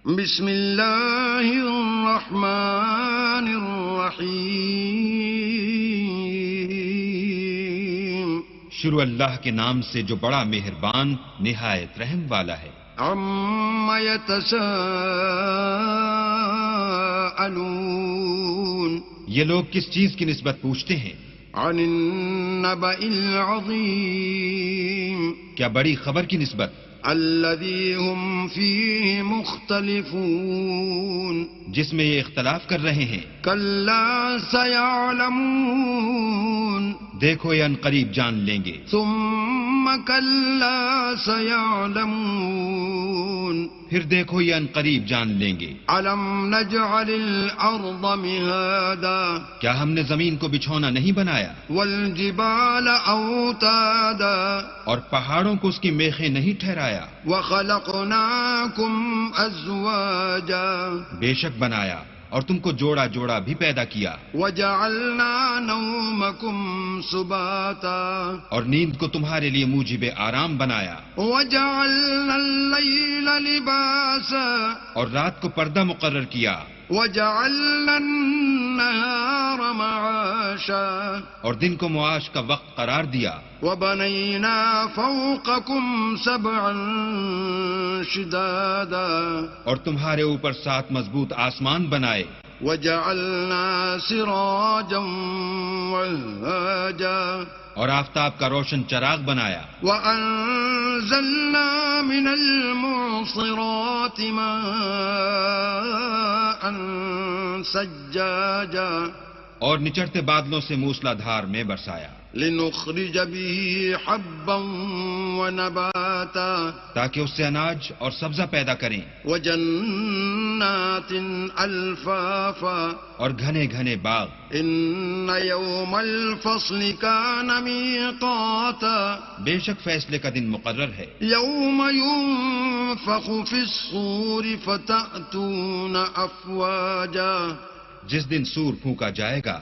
بسم اللہ الرحمن الرحیم شروع اللہ کے نام سے جو بڑا مہربان نہایت رحم والا ہے۔ عما یتساءلون یہ لوگ کس چیز کی نسبت پوچھتے ہیں؟ عن النبأ العظیم کیا بڑی خبر کی نسبت؟ الذی هم فیہ مختلفون جس میں یہ اختلاف کر رہے ہیں۔ کلا سیعلمون دیکھو یہ عنقریب جان لیں گے۔ ثم کلا سیعلمون پھر دیکھو یہ عنقریب جان لیں گے۔ علم نجعل الارض مہادا کیا ہم نے زمین کو بچھونا نہیں بنایا؟ والجبال اوتادا اور پہاڑوں کو اس کی میخیں نہیں ٹھہرایا؟ وخلقناکم ازواجا بے شک بنایا اور تم کو جوڑا جوڑا بھی پیدا کیا۔ وجعلنا نومکم سباتا اور نیند کو تمہارے لیے موجب آرام بنایا۔ وجعلنا اللیل لباسا اور رات کو پردہ مقرر کیا۔ وجعلنا النہار معاشا اور دن کو معاش کا وقت قرار دیا۔ وبنینا فوقکم سبعا شدادا اور تمہارے اوپر 7 مضبوط آسمان بنائے۔ وجعلنا سراجا وہاجا اور آفتاب کا روشن چراغ بنایا۔ وَأَنزَلْنَا مِنَ الْمُعْصِرَاتِ مَاءً ثَجَّاجًا اور نچڑتے بادلوں سے موسلا دھار میں برسایا، لِنُخْرِجَ بِهِ حَبًّا وَنَبَاتًا تاکہ اس سے اناج اور سبزہ پیدا کریں، وَجَنَّاتٍ أَلْفَافًا اور گھنے گھنے باغ۔ إِنَّ يَوْمَ الْفَصْلِ كَانَ مِيقَاتًا بے شک فیصلے کا دن مقرر ہے۔ يَوْمَ يُنفَخُ فِي الصُّورِ فَتَأْتُونَ أَفْوَاجًا جس دن سور پھونکا جائے گا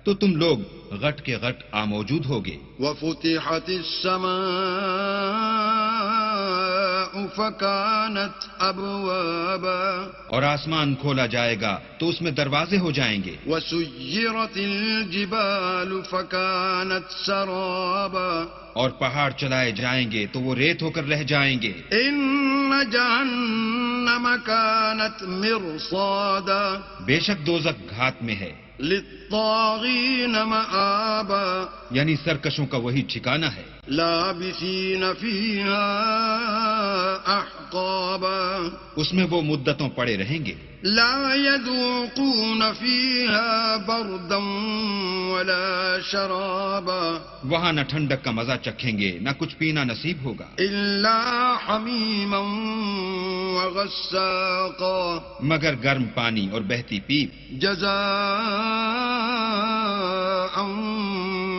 تو تم لوگ غٹ کے غٹ موجود ہوگے۔ وَفُتِحَتِ السَّمَاءُ فَكَانَتْ أَبْوَابًا اور آسمان کھولا جائے گا تو اس میں دروازے ہو جائیں گے۔ وَسُيِّرَتِ الْجِبَالُ فَكَانَتْ سَرَابًا اور پہاڑ چلائے جائیں گے تو وہ ریت ہو کر رہ جائیں گے۔ إِنَّ جَهَنَّمَ كَانَتْ مِرْصَادًا بے شک دوزخ گھات میں ہے، لِلطَّاغِينَ مَآبًا یعنی سرکشوں کا وہی ٹھکانہ ہے۔ لَابِثِينَ فِيهَا أَحْقَابًا اس میں وہ مدتوں پڑے رہیں گے۔ لا يذوقون فيها بردا ولا شرابا وہاں نہ ٹھنڈک کا مزہ چکھیں گے نہ کچھ پینا نصیب ہوگا، إلا حميما وغساقا مگر گرم پانی اور بہتی پیپ، جزاء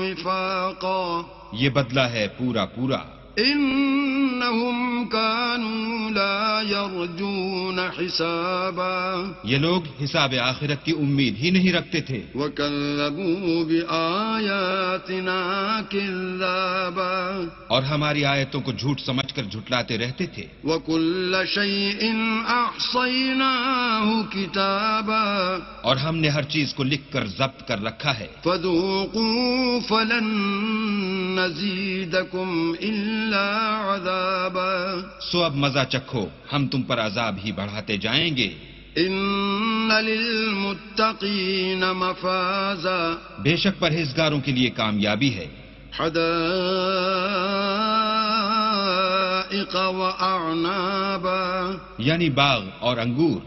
وفاقا یہ بدلہ ہے پورا پورا۔ إنهم كانوا لا يرجون حسابا یہ لوگ حساب آخرت کی امید ہی نہیں رکھتے تھے، وكذبوا بآياتنا كذابا اور ہماری آیتوں کو جھوٹ سمجھ کر جھٹلاتے رہتے تھے۔ وكل شيء أحصيناه كتابا اور ہم نے ہر چیز کو لکھ کر ضبط کر رکھا ہے۔ فذوقوا فلن نزيدكم إلا عذابا سو اب مزہ چکھو، ہم تم پر عذاب ہی بڑھاتے جائیں گے۔ إن للمتقين مفازا بے شک پرہیزگاروں کے لیے کامیابی ہے، حدائق وأعنابا یعنی باغ اور انگور،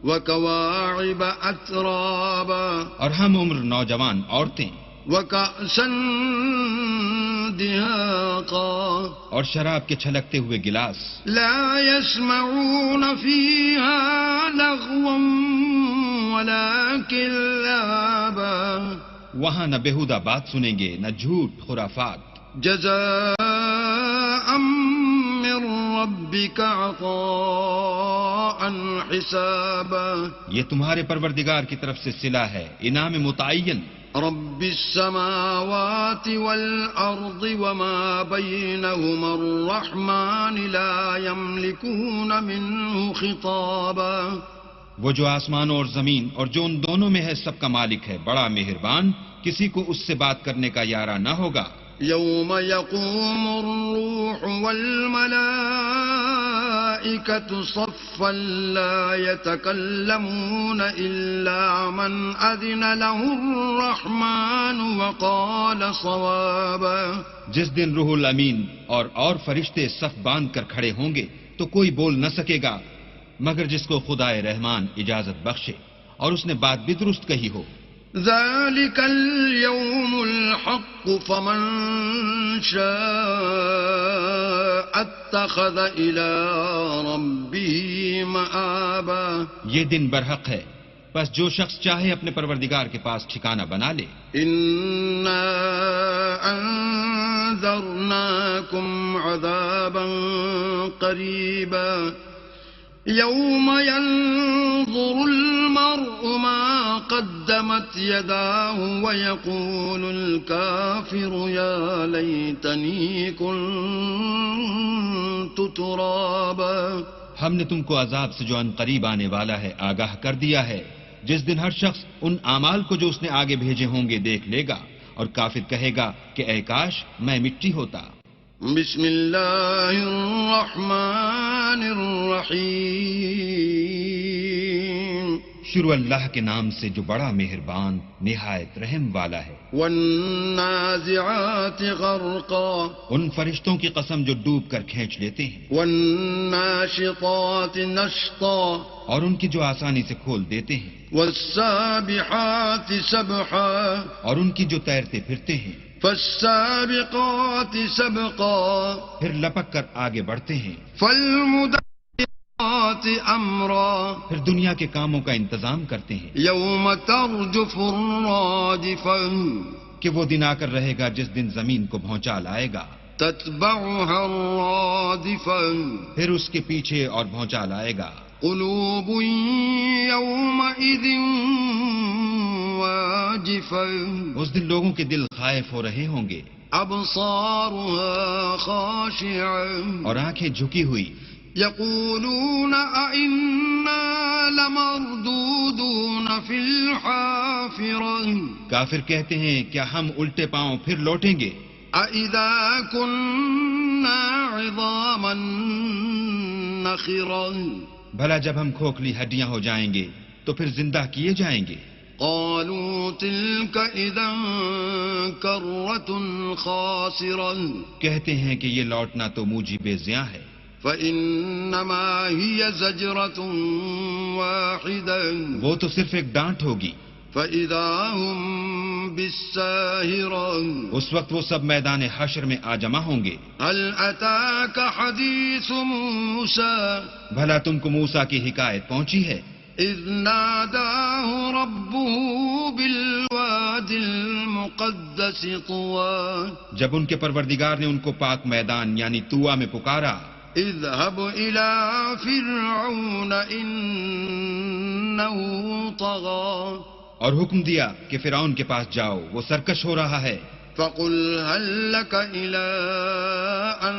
وكواعب أترابا اور ہم عمر نوجوان عورتیں، وكأسا دهاقا اور شراب کے چھلکتے ہوئے گلاس۔ لا يسمعون فيها لغوا ولا كذابا وہاں نہ بےہودہ بات سنیں گے نہ جھوٹ خرافات۔ جزاء من ربك عطاء حسابا یہ تمہارے پروردگار کی طرف سے صلہ ہے، انعام متعین۔ رب السماوات والأرض وما بينهما الرحمن لا يملكون منه خطابا. وہ جو آسمانوں اور زمین اور جو ان دونوں میں ہے سب کا مالک ہے، بڑا مہربان، کسی کو اس سے بات کرنے کا یارہ نہ ہوگا. يوم يقوم الروح والملائكة صفا لا يتكلمون إلا من أذن له الرحمن وقال صوابا. جس دن روح الامین اور فرشتے صف باندھ کر کھڑے ہوں گے تو کوئی بول نہ سکے گا مگر جس کو خدائے رحمان اجازت بخشے اور اس نے بات بھی درست کہی ہو. ذلك اليوم الحق فمن شاء اتخذ إلى ربه مآبا. یہ دن برحق ہے، بس جو شخص چاہے اپنے پروردگار کے پاس ٹھکانہ بنا لے. إنا أنذرناكم عذابا قريبا يوم ينظر المرء ما قدمت يداه ويقول الكافر يا ليتني كنت ترابا. ہم نے تم کو عذاب سے جو ان قریب آنے والا ہے آگاہ کر دیا ہے، جس دن ہر شخص ان اعمال کو جو اس نے آگے بھیجے ہوں گے دیکھ لے گا اور کافر کہے گا کہ اے کاش میں مٹی ہوتا. بسم اللہ الرحمن الرحیم. شروع اللہ کے نام سے جو بڑا مہربان نہایت رحم والا ہے. والنازعات غرقا. ان فرشتوں کی قسم جو ڈوب کر کھینچ لیتے ہیں. والناشطات نشطا. اور ان کی جو آسانی سے کھول دیتے ہیں. والسابحات سبحا. اور ان کی جو تیرتے پھرتے ہیں. فالسابقات سبقا. پھر لپک کر آگے بڑھتے ہیں. فالمدبرات امرا. پھر دنیا کے کاموں کا انتظام کرتے ہیں. یوم ترجف الراجفہ. کہ وہ دن آ کر رہے گا جس دن زمین کو بھونچال آئے گا. تتبعها الرادفہ. پھر اس کے پیچھے اور بھونچال آئے گا. قلوب یومئذ واجفہ. اس دن لوگوں کے دل خائف ہو رہے ہوں گے. ابصارها خاشعہ. اور آنکھیں جھکی ہوئی. یقولون ائنا لمردودون فی الحافرہ. کافر کہتے ہیں کیا ہم الٹے پاؤں پھر لوٹیں گے. اذا کننا عظاما نخرا. بھلا جب ہم کھوکھلی ہڈیاں ہو جائیں گے تو پھر زندہ کیے جائیں گے. قالوا تلك اذا کرۃ خاسرہ. کہتے ہیں کہ یہ لوٹنا تو موجب زیاں ہے. فانما هي زجرۃ واحدہ. وہ تو صرف ایک ڈانٹ ہوگی. فاذا هم بالساہرہ. اس وقت وہ سب میدان حشر میں آ جمع ہوں گے. هل اتاك حدیث موسیٰ. بھلا تم کو موسیٰ کی حکایت پہنچی ہے. اذ ناداه ربه بالواد المقدس طوى. جب ان کے پروردگار نے ان کو پاک میدان یعنی طویٰ میں پکارا. اذهب الى فرعون انه طغى. اور حکم دیا کہ فرعون کے پاس جاؤ، وہ سرکش ہو رہا ہے. فقل هل لك الى ان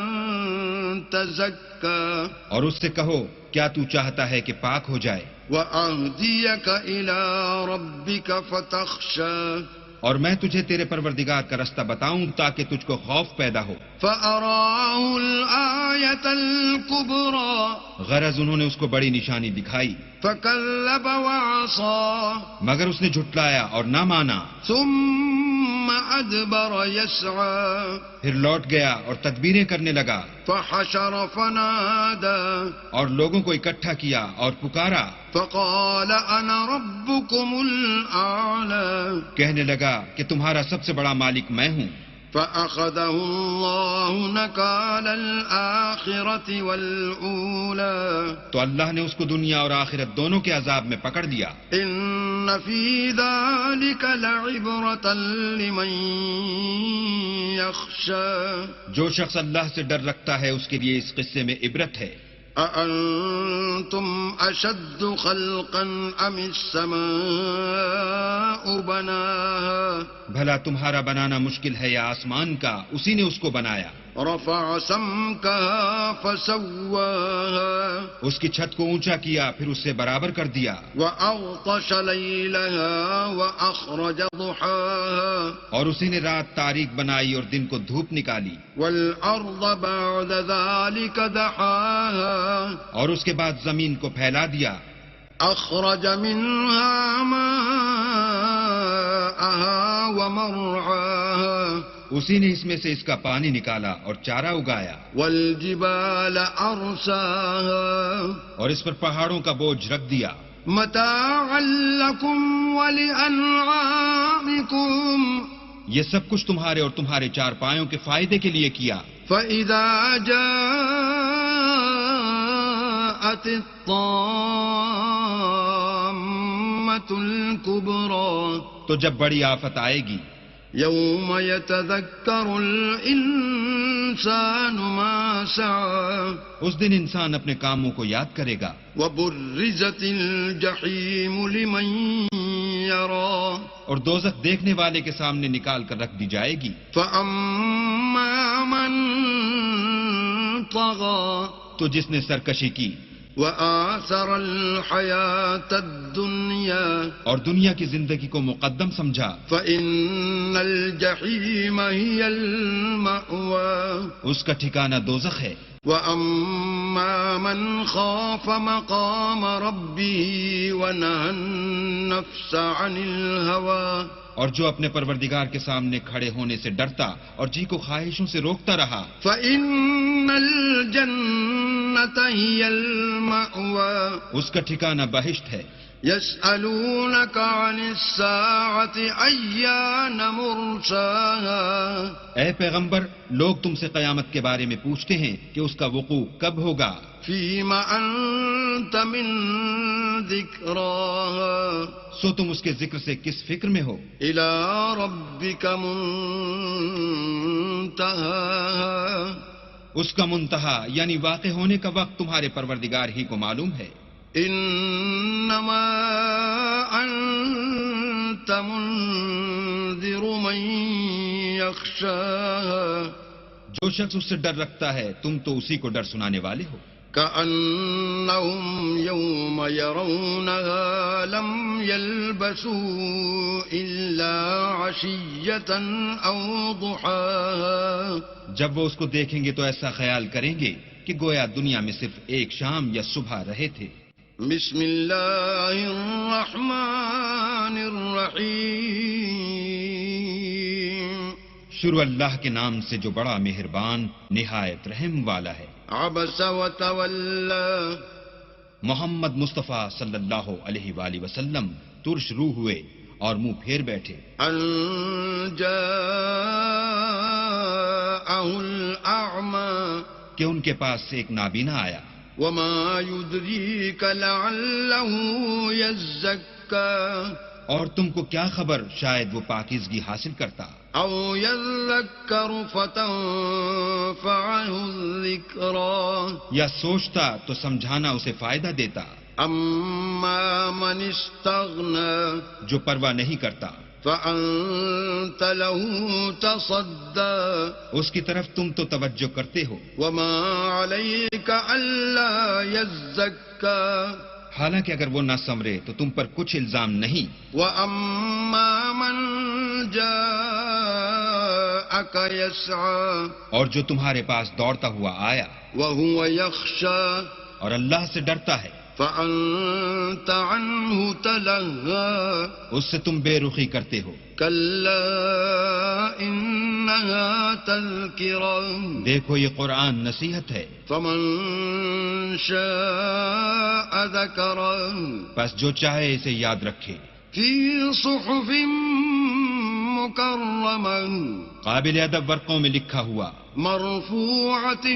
تزكى. اور اس سے کہو کیا تو چاہتا ہے کہ پاک ہو جائے. وأهديك إلى ربك فتخشى. اور میں تجھے تیرے پروردگار کا رستہ بتاؤں تاکہ تجھ کو خوف پیدا ہو. فأراه الآية الكبرى. غرض انہوں نے اس کو بڑی نشانی دکھائی. فكذب وعصى. مگر اس نے جھٹلایا اور نہ مانا. ثم أدبر يسعى. پھر لوٹ گیا اور تدبیریں کرنے لگا. فحشر فنادى. اور لوگوں کو اکٹھا کیا اور پکارا. فقال أنا ربكم الأعلى. کہنے لگا کہ تمہارا سب سے بڑا مالک میں ہوں. فأخذه الله نكال الآخرة والأولى. تو اللہ نے اس کو دنیا اور آخرت دونوں کے عذاب میں پکڑ لیا. إن في ذلك لعبرة لمن يخشى. جو شخص اللہ سے ڈر رکھتا ہے اس کے لیے اس قصے میں عبرت ہے. أأنتم أشد خلقا أم السماء بناها بھلا تمہارا بنانا مشکل ہے یا آسمان کا؟ اسی نے اس کو بنایا. رفع سمكها فسواها اس کی چھت کو اونچا کیا پھر اس سے برابر کر دیا. وأغطش ليلها وأخرج ضحاها اور اسی نے رات تاریک بنائی اور دن کو دھوپ نکالی. والأرض بعد ذلك دحاها اور اس کے بعد زمین کو پھیلا دیا. أخرج منها ماءها ومرعاها اسی نے اس میں سے اس کا پانی نکالا اور چارہ اگایا. والجبال أرساها اور اس پر پہاڑوں کا بوجھ رکھ دیا. متاعا لكم ولأنعامكم یہ سب کچھ تمہارے اور تمہارے چار پایوں کے فائدے کے لیے کیا. فإذا جاءت الطامة الكبرى تو جب بڑی آفت آئے گی، يوم يتذكر الإنسان ما سعى اس دن انسان اپنے کاموں کو یاد کرے گا. وبرزت الجحيم لمن يرى اور دوزخ دیکھنے والے کے سامنے نکال کر رکھ دی جائے گی. فأما من طغى تو جس نے سرکشی کی وآثر الحياة الدنيا اور دنیا کی زندگی کو مقدم سمجھا، فإن الجحيم هي المأوى اس کا ٹھکانہ دوزخ ہے. وأما من خاف مقام ربه ونهى النفس عن الهوى اور جو اپنے پروردگار کے سامنے کھڑے ہونے سے ڈرتا اور جی کو خواہشوں سے روکتا رہا، فإن الجنة هي المأوى اس کا ٹھکانہ بہشت ہے. يسألونك عن الساعة أيان مرساها اے پیغمبر، لوگ تم سے قیامت کے بارے میں پوچھتے ہیں کہ اس کا وقوع کب ہوگا. فيم أنت من ذكراها سو تم اس کے ذکر سے کس فکر میں ہو؟ إلى ربك منتهاها اس کا منتہا یعنی واقع ہونے کا وقت تمہارے پروردگار ہی کو معلوم ہے. إنما أنت منذر من يخشاها جو شخص اس سے ڈر رکھتا ہے تم تو اسی کو ڈر سنانے والے ہو. كأنهم يوم يرونها لم يلبثوا إلا عشية أو ضحاها جب وہ اس کو دیکھیں گے تو ایسا خیال کریں گے کہ گویا دنیا میں صرف ایک شام یا صبح رہے تھے. بسم الله الرحمن الرحيم شروع اللہ کے نام سے جو بڑا مہربان نہایت رحم والا ہے. عبس وتولى محمد مصطفیٰ صلی اللہ علیہ وآلہ وسلم ترش روح ہوئے اور منہ پھیر بیٹھے. أن جاءه الأعمى کہ ان کے پاس سے ایک نابینا آیا. وما يدريك لعله يزكى اور تم کو کیا خبر شاید وہ پاکیزگی حاصل کرتا أو يذكر فتنفعه الذكرى یا سوچتا تو سمجھانا اسے فائدہ دیتا. أما من استغنى جو پرواہ نہیں کرتا فأنت له تصدى اس کی طرف تم تو توجہ کرتے ہو. وما عليك ألا يزكى حالانکہ اگر وہ نہ سنورے تو تم پر کچھ الزام نہیں. وأما من جاءك يسعى اور جو تمہارے پاس دوڑتا ہوا آیا وهو يخشى اور اللہ سے ڈرتا ہے فأنت عنه تلهى اس سے تم بے رخی کرتے ہو. كلا إنها تذكرة دیکھو یہ قرآن نصیحت ہے. فمن شاء ذكره بس جو چاہے اسے یاد رکھے. في صحف مكرمة قابل ادب ورقوں میں لکھا ہوا مرفوعة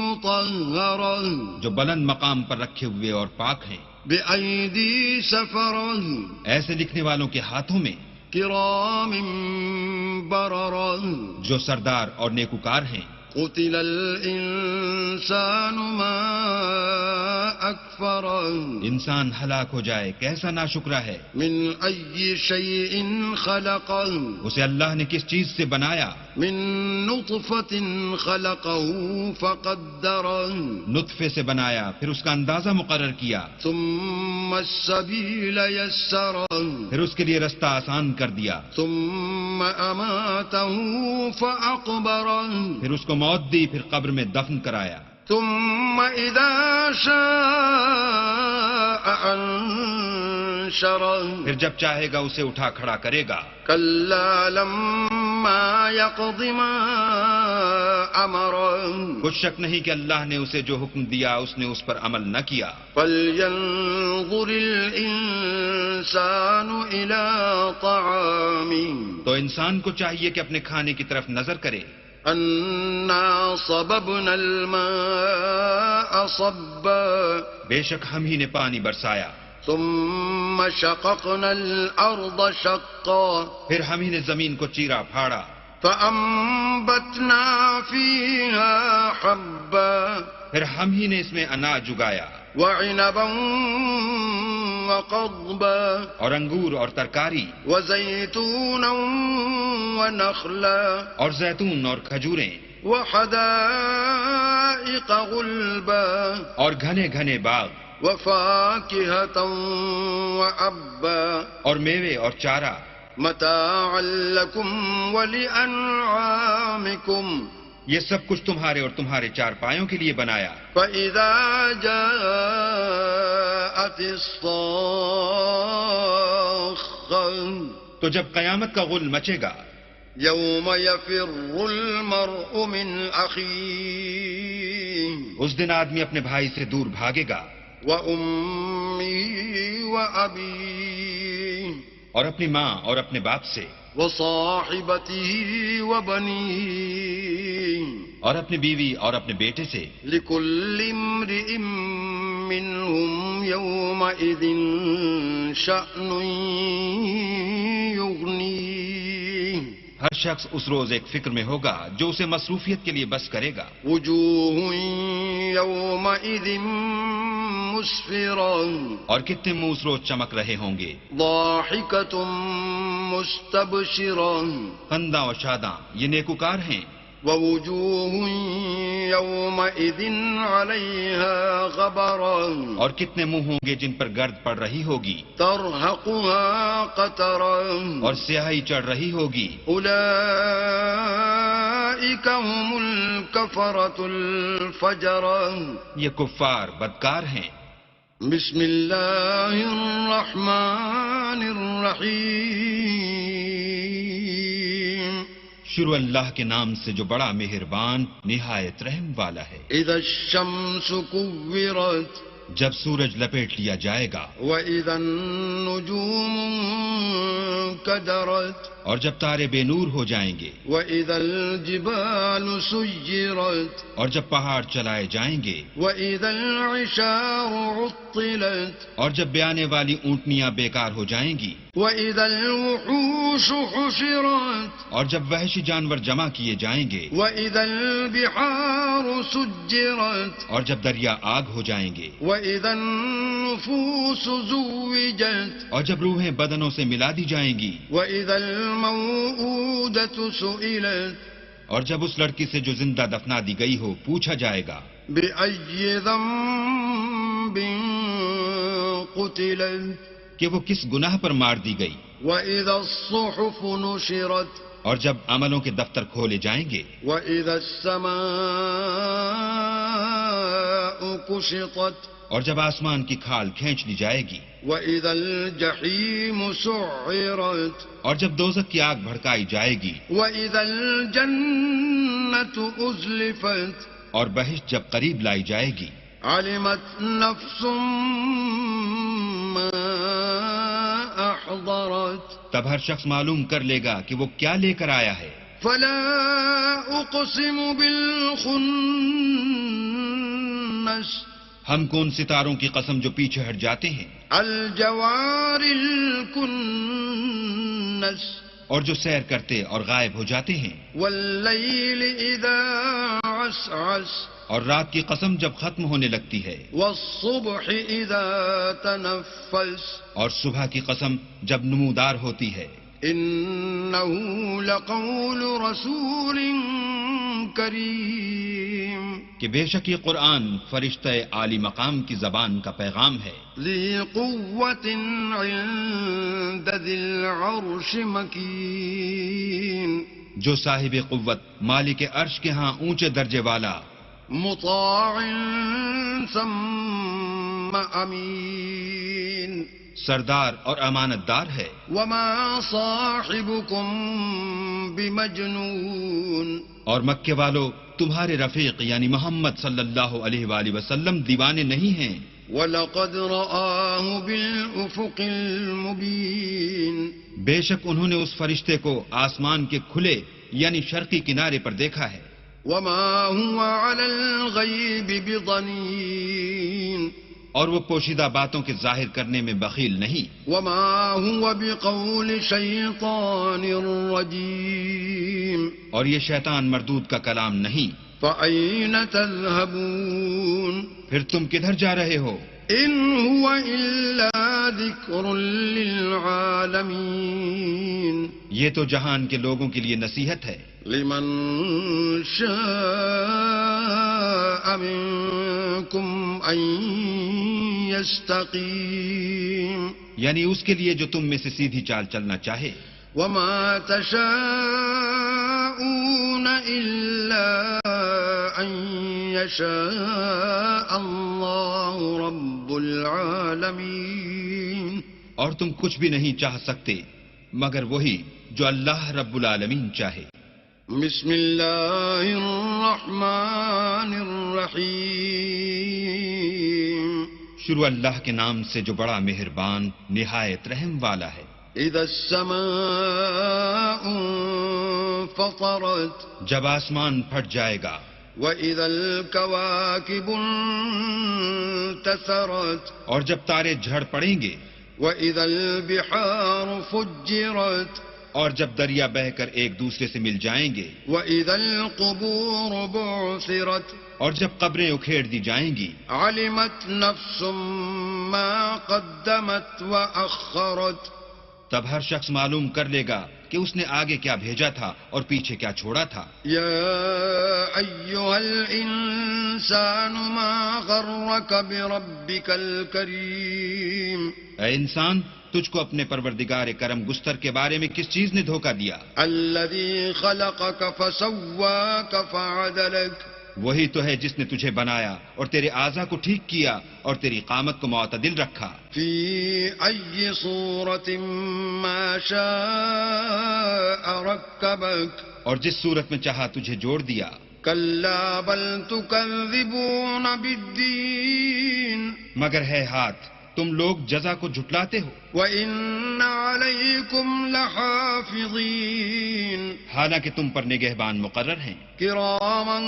مطهرة جو بلند مقام پر رکھے ہوئے اور پاک ہیں. بأيدي سفرة ایسے لکھنے والوں کے ہاتھوں میں كرام بررة جو سردار اور نیکوکار ہیں. قتل الإنسان ما أكفره انسان ہلاک ہو جائے کیسا ناشکرا ہے. من أي شيء خلقه اسے اللہ نے کس چیز سے بنایا؟ من نطفة خلقه فقدره نطفے سے بنایا پھر اس کا اندازہ مقرر کیا. ثم السبيل يسره پھر اس کے لیے رستہ آسان کر دیا. ثم أماته فأقبره پھر اس کو موت دی پھر قبر میں دفن کرایا. ثم إذا شاء أنشره پھر جب چاہے گا اسے اٹھا کھڑا کرے گا. كلا لما يقض ما أمره کچھ شک نہیں کہ اللہ نے اسے جو حکم دیا اس نے اس پر عمل نہ کیا. فلينظر الإنسان إلى طعامه تو انسان کو چاہیے کہ اپنے کھانے کی طرف نظر کرے. أنا صببنا الماء صبا بے شک ہم ہی نے پانی برسایا. ثم شققنا الأرض شقا پھر ہم ہی نے زمین کو چیرا پھاڑا. فأنبتنا فيها حبا پھر ہم ہی نے اس میں اناج اگایا. وعنبا وقضبا اور انگور اور ترکاری وزيتونا ونخلا اور زیتون اور کھجوریں وحدائق غلبا اور گھنے گھنے باغ وفاكهة وأبا اور میوے اور چارہ. متاعا لكم ولأنعامكم یہ سب کچھ تمہارے اور تمہارے چارپایوں کے لیے بنایا. فإذا جاءت الصاخة تو جب قیامت کا غل مچے گا يوم يفر المرء من أخيه اس دن آدمی اپنے بھائی سے دور بھاگے گا وأمه وأبيه اور اپنی ماں اور اپنے باپ سے وصاحبته وبنيه اور اپنی بیوی اور اپنے بیٹے سے. لكل امرئ منهم يومئذ شأن يغنيه ہر شخص اس روز ایک فکر میں ہوگا جو اسے مصروفیت کے لیے بس کرے گا. وجوه يومئذ مسفرة اور کتنے منہ اس روز چمک رہے ہوں گے. ضاحكة مستبشرة خنداں اور شاداں یہ نیکوکار ہیں. ووجوه يومئذ عليها غبرة اور کتنے منہ ہوں گے جن پر گرد پڑ رہی ہوگی ترهقها قترة اور سیاہی چڑھ رہی ہوگی. أولئك هم الكفرة الفجرة یہ کفار بدکار ہیں. بسم الله الرحمن الرحيم شروع اللہ کے نام سے جو بڑا مہربان نہایت رحم والا ہے. إذا الشمس كورت جب سورج لپیٹ لیا جائے گا وإذا النجوم انكدرت اور جب تارے بے نور ہو جائیں گے وإذا الجبال سيرت اور جب پہاڑ چلائے جائیں گے وإذا العشار عطلت اور جب بیانے والی اونٹنیاں بیکار ہو جائیں گی وإذا الوحوش حشرت اور جب وحشی جانور جمع کیے جائیں گے وإذا البحار سجرت اور جب دریا آگ ہو جائیں گے وإذا النفوس زوجت اور جب روحیں بدنوں سے ملا دی جائیں گی وإذا الموءودة سئلت اور جب اس لڑکی سے جو زندہ دفنا دی گئی ہو پوچھا جائے گا بأي ذنب قتلت کہ وہ کس گناہ پر مار دی گئی. وإذا الصحف نشرت اور جب عملوں کے دفتر کھولے جائیں گے وإذا السماء كشطت اور جب آسمان کی کھال کھینچ لی جائے گی وإذا الجحيم سعرت اور جب دوزخ کی آگ بھڑکائی جائے گی وإذا الجنة أزلفت اور بہشت جب قریب لائی جائے گی علمت نفس ما أحضرت تب ہر شخص معلوم کر لے گا کہ وہ کیا لے کر آیا ہے. فلا أقسم بالخنس ہم کون ستاروں کی قسم جو پیچھے ہٹ جاتے ہیں الجوار الكنس اور جو سیر کرتے اور غائب ہو جاتے ہیں والليل إذا عسعس اور رات کی قسم جب ختم ہونے لگتی ہے، والصبح إذا تنفس اور صبح کی قسم جب نمودار ہوتی ہے، إنه لقول رسول کریم کہ بے شک یہ قرآن فرشتہ عالی مقام کی زبان کا پیغام ہے، ذی قوت عند ذی العرش مکین جو صاحب قوت مالک عرش کے ہاں اونچے درجے والا، مطاع ثم امین سردار اور امانت دار ہے، وما صاحبكم بمجنون اور مکے والو تمہارے رفیق یعنی محمد صلی اللہ علیہ وآلہ وسلم دیوانے نہیں ہیں، وَلَقَدْ رَآهُ بِالْأُفُقِ الْمُبِينِ بے شک انہوں نے اس فرشتے کو آسمان کے کھلے یعنی شرقی کنارے پر دیکھا ہے، وَمَا هُوَ عَلَى الْغَيْبِ بِضَنِينٍ اور وہ پوشیدہ باتوں کے ظاہر کرنے میں بخیل نہیں، وَمَا هُوَ بِقَوْلِ شَيْطَانٍ رَجِيمٍ اور یہ شیطان مردود کا کلام نہیں، فَأَيْنَ تَذْهَبُونَ پھر تم کدھر جا رہے ہو؟ إِنْ هُوَ إِلَّا ذِكْرٌ لِّلْعَالَمِينَ یہ تو جہان کے لوگوں کے لیے نصیحت ہے، لمن شاء منكم أن يستقيم یعنی اس کے لیے جو تم میں سے سیدھی چال چلنا چاہے، وما تشاءون إلا أن يشاء الله رب العالمين اور تم کچھ بھی نہیں چاہ سکتے مگر وہی جو اللہ رب العالمین چاہے۔ بسم اللہ الرحمن الرحیم شروع اللہ کے نام سے جو بڑا مہربان نہایت رحم والا ہے۔ اذا السماء انفطرت جب آسمان پھٹ جائے گا، وَإِذَا الْكَوَاكِبُ انتثرت اور جب تارے جھڑ پڑیں گے، وَإِذَا الْبِحَارُ فُجِّرت اور جب دریا بہہ کر ایک دوسرے سے مل جائیں گے، وَإِذَا الْقُبُورُ بُعْثِرَتْ اور جب قبریں اکھیڑ دی جائیں گی، عَلِمَتْ نَفْسٌ مَّا قَدَّمَتْ وَأَخَّرَتْ تب ہر شخص معلوم کر لے گا کہ اس نے آگے کیا بھیجا تھا اور پیچھے کیا چھوڑا تھا۔ يا أيها الإنسان ما غرك بربك الكريم اے انسان، تجھ کو اپنے پروردگار کرم گستر کے بارے میں کس چیز نے دھوکہ دیا؟ الذي خلقك فسواك فعدلك وہی تو ہے جس نے تجھے بنایا اور تیرے اعضا کو ٹھیک کیا اور تیری قامت کو معتدل رکھا۔ في أي صورة ما شاء ركبك اور جس صورت میں چاہا تجھے جوڑ دیا۔ كلا بل تكذبون بالدين مگر ہے ہاتھ، تم لوگ جزا کو جھٹلاتے ہو، وإن عليكم لحافظين حالانکہ تم پر نگہبان مقرر ہیں، كراما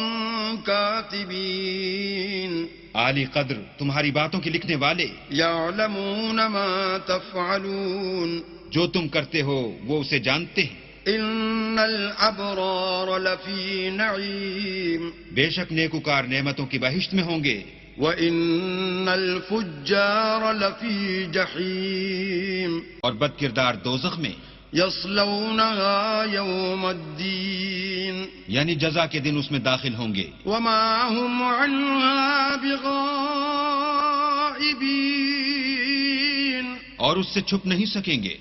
كاتبين عالی قدر تمہاری باتوں کے لکھنے والے، يعلمون ما تفعلون جو تم کرتے ہو وہ اسے جانتے ہیں۔ إن الأبرار لفي نعيم بے شک نیکوکار نعمتوں کی بہشت میں ہوں گے، وإن الفجار لفي جحيم اور بد کردار دوزخ میں، يصلونها يوم الدين یعنی جزا کے دن اس میں داخل ہوں گے، وما هم عنها بغائبين اور اس سے چھپ نہیں سکیں گے۔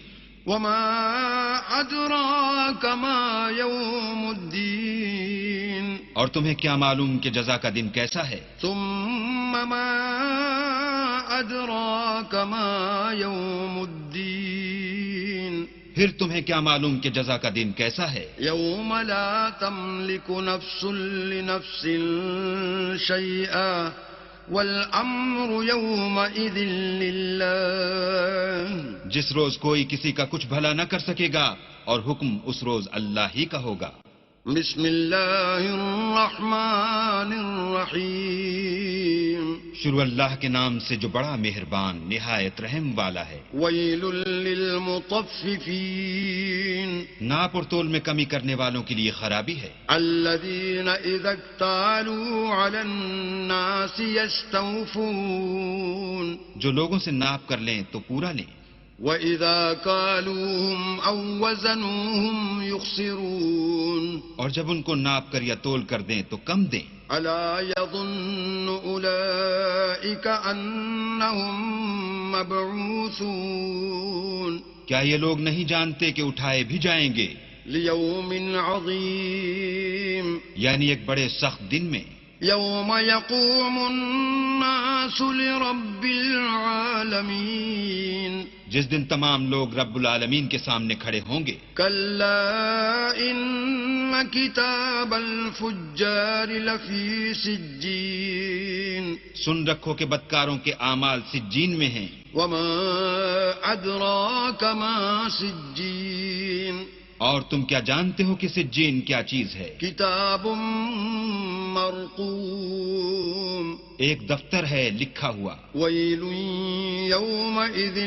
وما أدراك ما يوم الدين اور تمہیں کیا معلوم کہ جزا کا دن کیسا ہے؟ ثم ما أدراك ما يوم الدين پھر تمہیں کیا معلوم کہ جزا کا دن کیسا ہے؟ يوم لا تملك نفس لنفس شيئا والأمر يومئذ لله جس روز کوئی کسی کا کچھ بھلا نہ کر سکے گا اور حکم اس روز اللہ ہی کا ہوگا۔ بسم الله الرحمن الرحيم شروع اللہ کے نام سے جو بڑا مہربان نہایت رحم والا ہے. ويل للمطففين ناپ اور تول میں کمی کرنے والوں کے لیے خرابی ہے. الذين إذا اكتالوا على الناس يستوفون جو لوگوں سے ناپ کر لیں تو پورا لیں، وإذا كالوهم أو وزنوهم يخسرون اور جب ان کو ناپ کر یا تول کر دیں تو کم دیں. ألا يظن أولئك أنهم مبعوثون کیا یہ لوگ نہیں جانتے کہ اٹھائے بھی جائیں گے، ليوم عظيم یعنی ایک بڑے سخت دن میں، يوم يقوم الناس لرب العالمين جس دن تمام لوگ رب العالمین کے سامنے کھڑے ہوں گے. كلا إن كتاب الفجار لفي سجين سن رکھو کہ بدکاروں کے اعمال سجین میں ہیں. وما أدراك ما سجين اور تم کیا جانتے ہو کہ سجین کیا چیز ہے؟ كتاب مرقوم ایک دفتر ہے لکھا ہوا. ويل يومئذ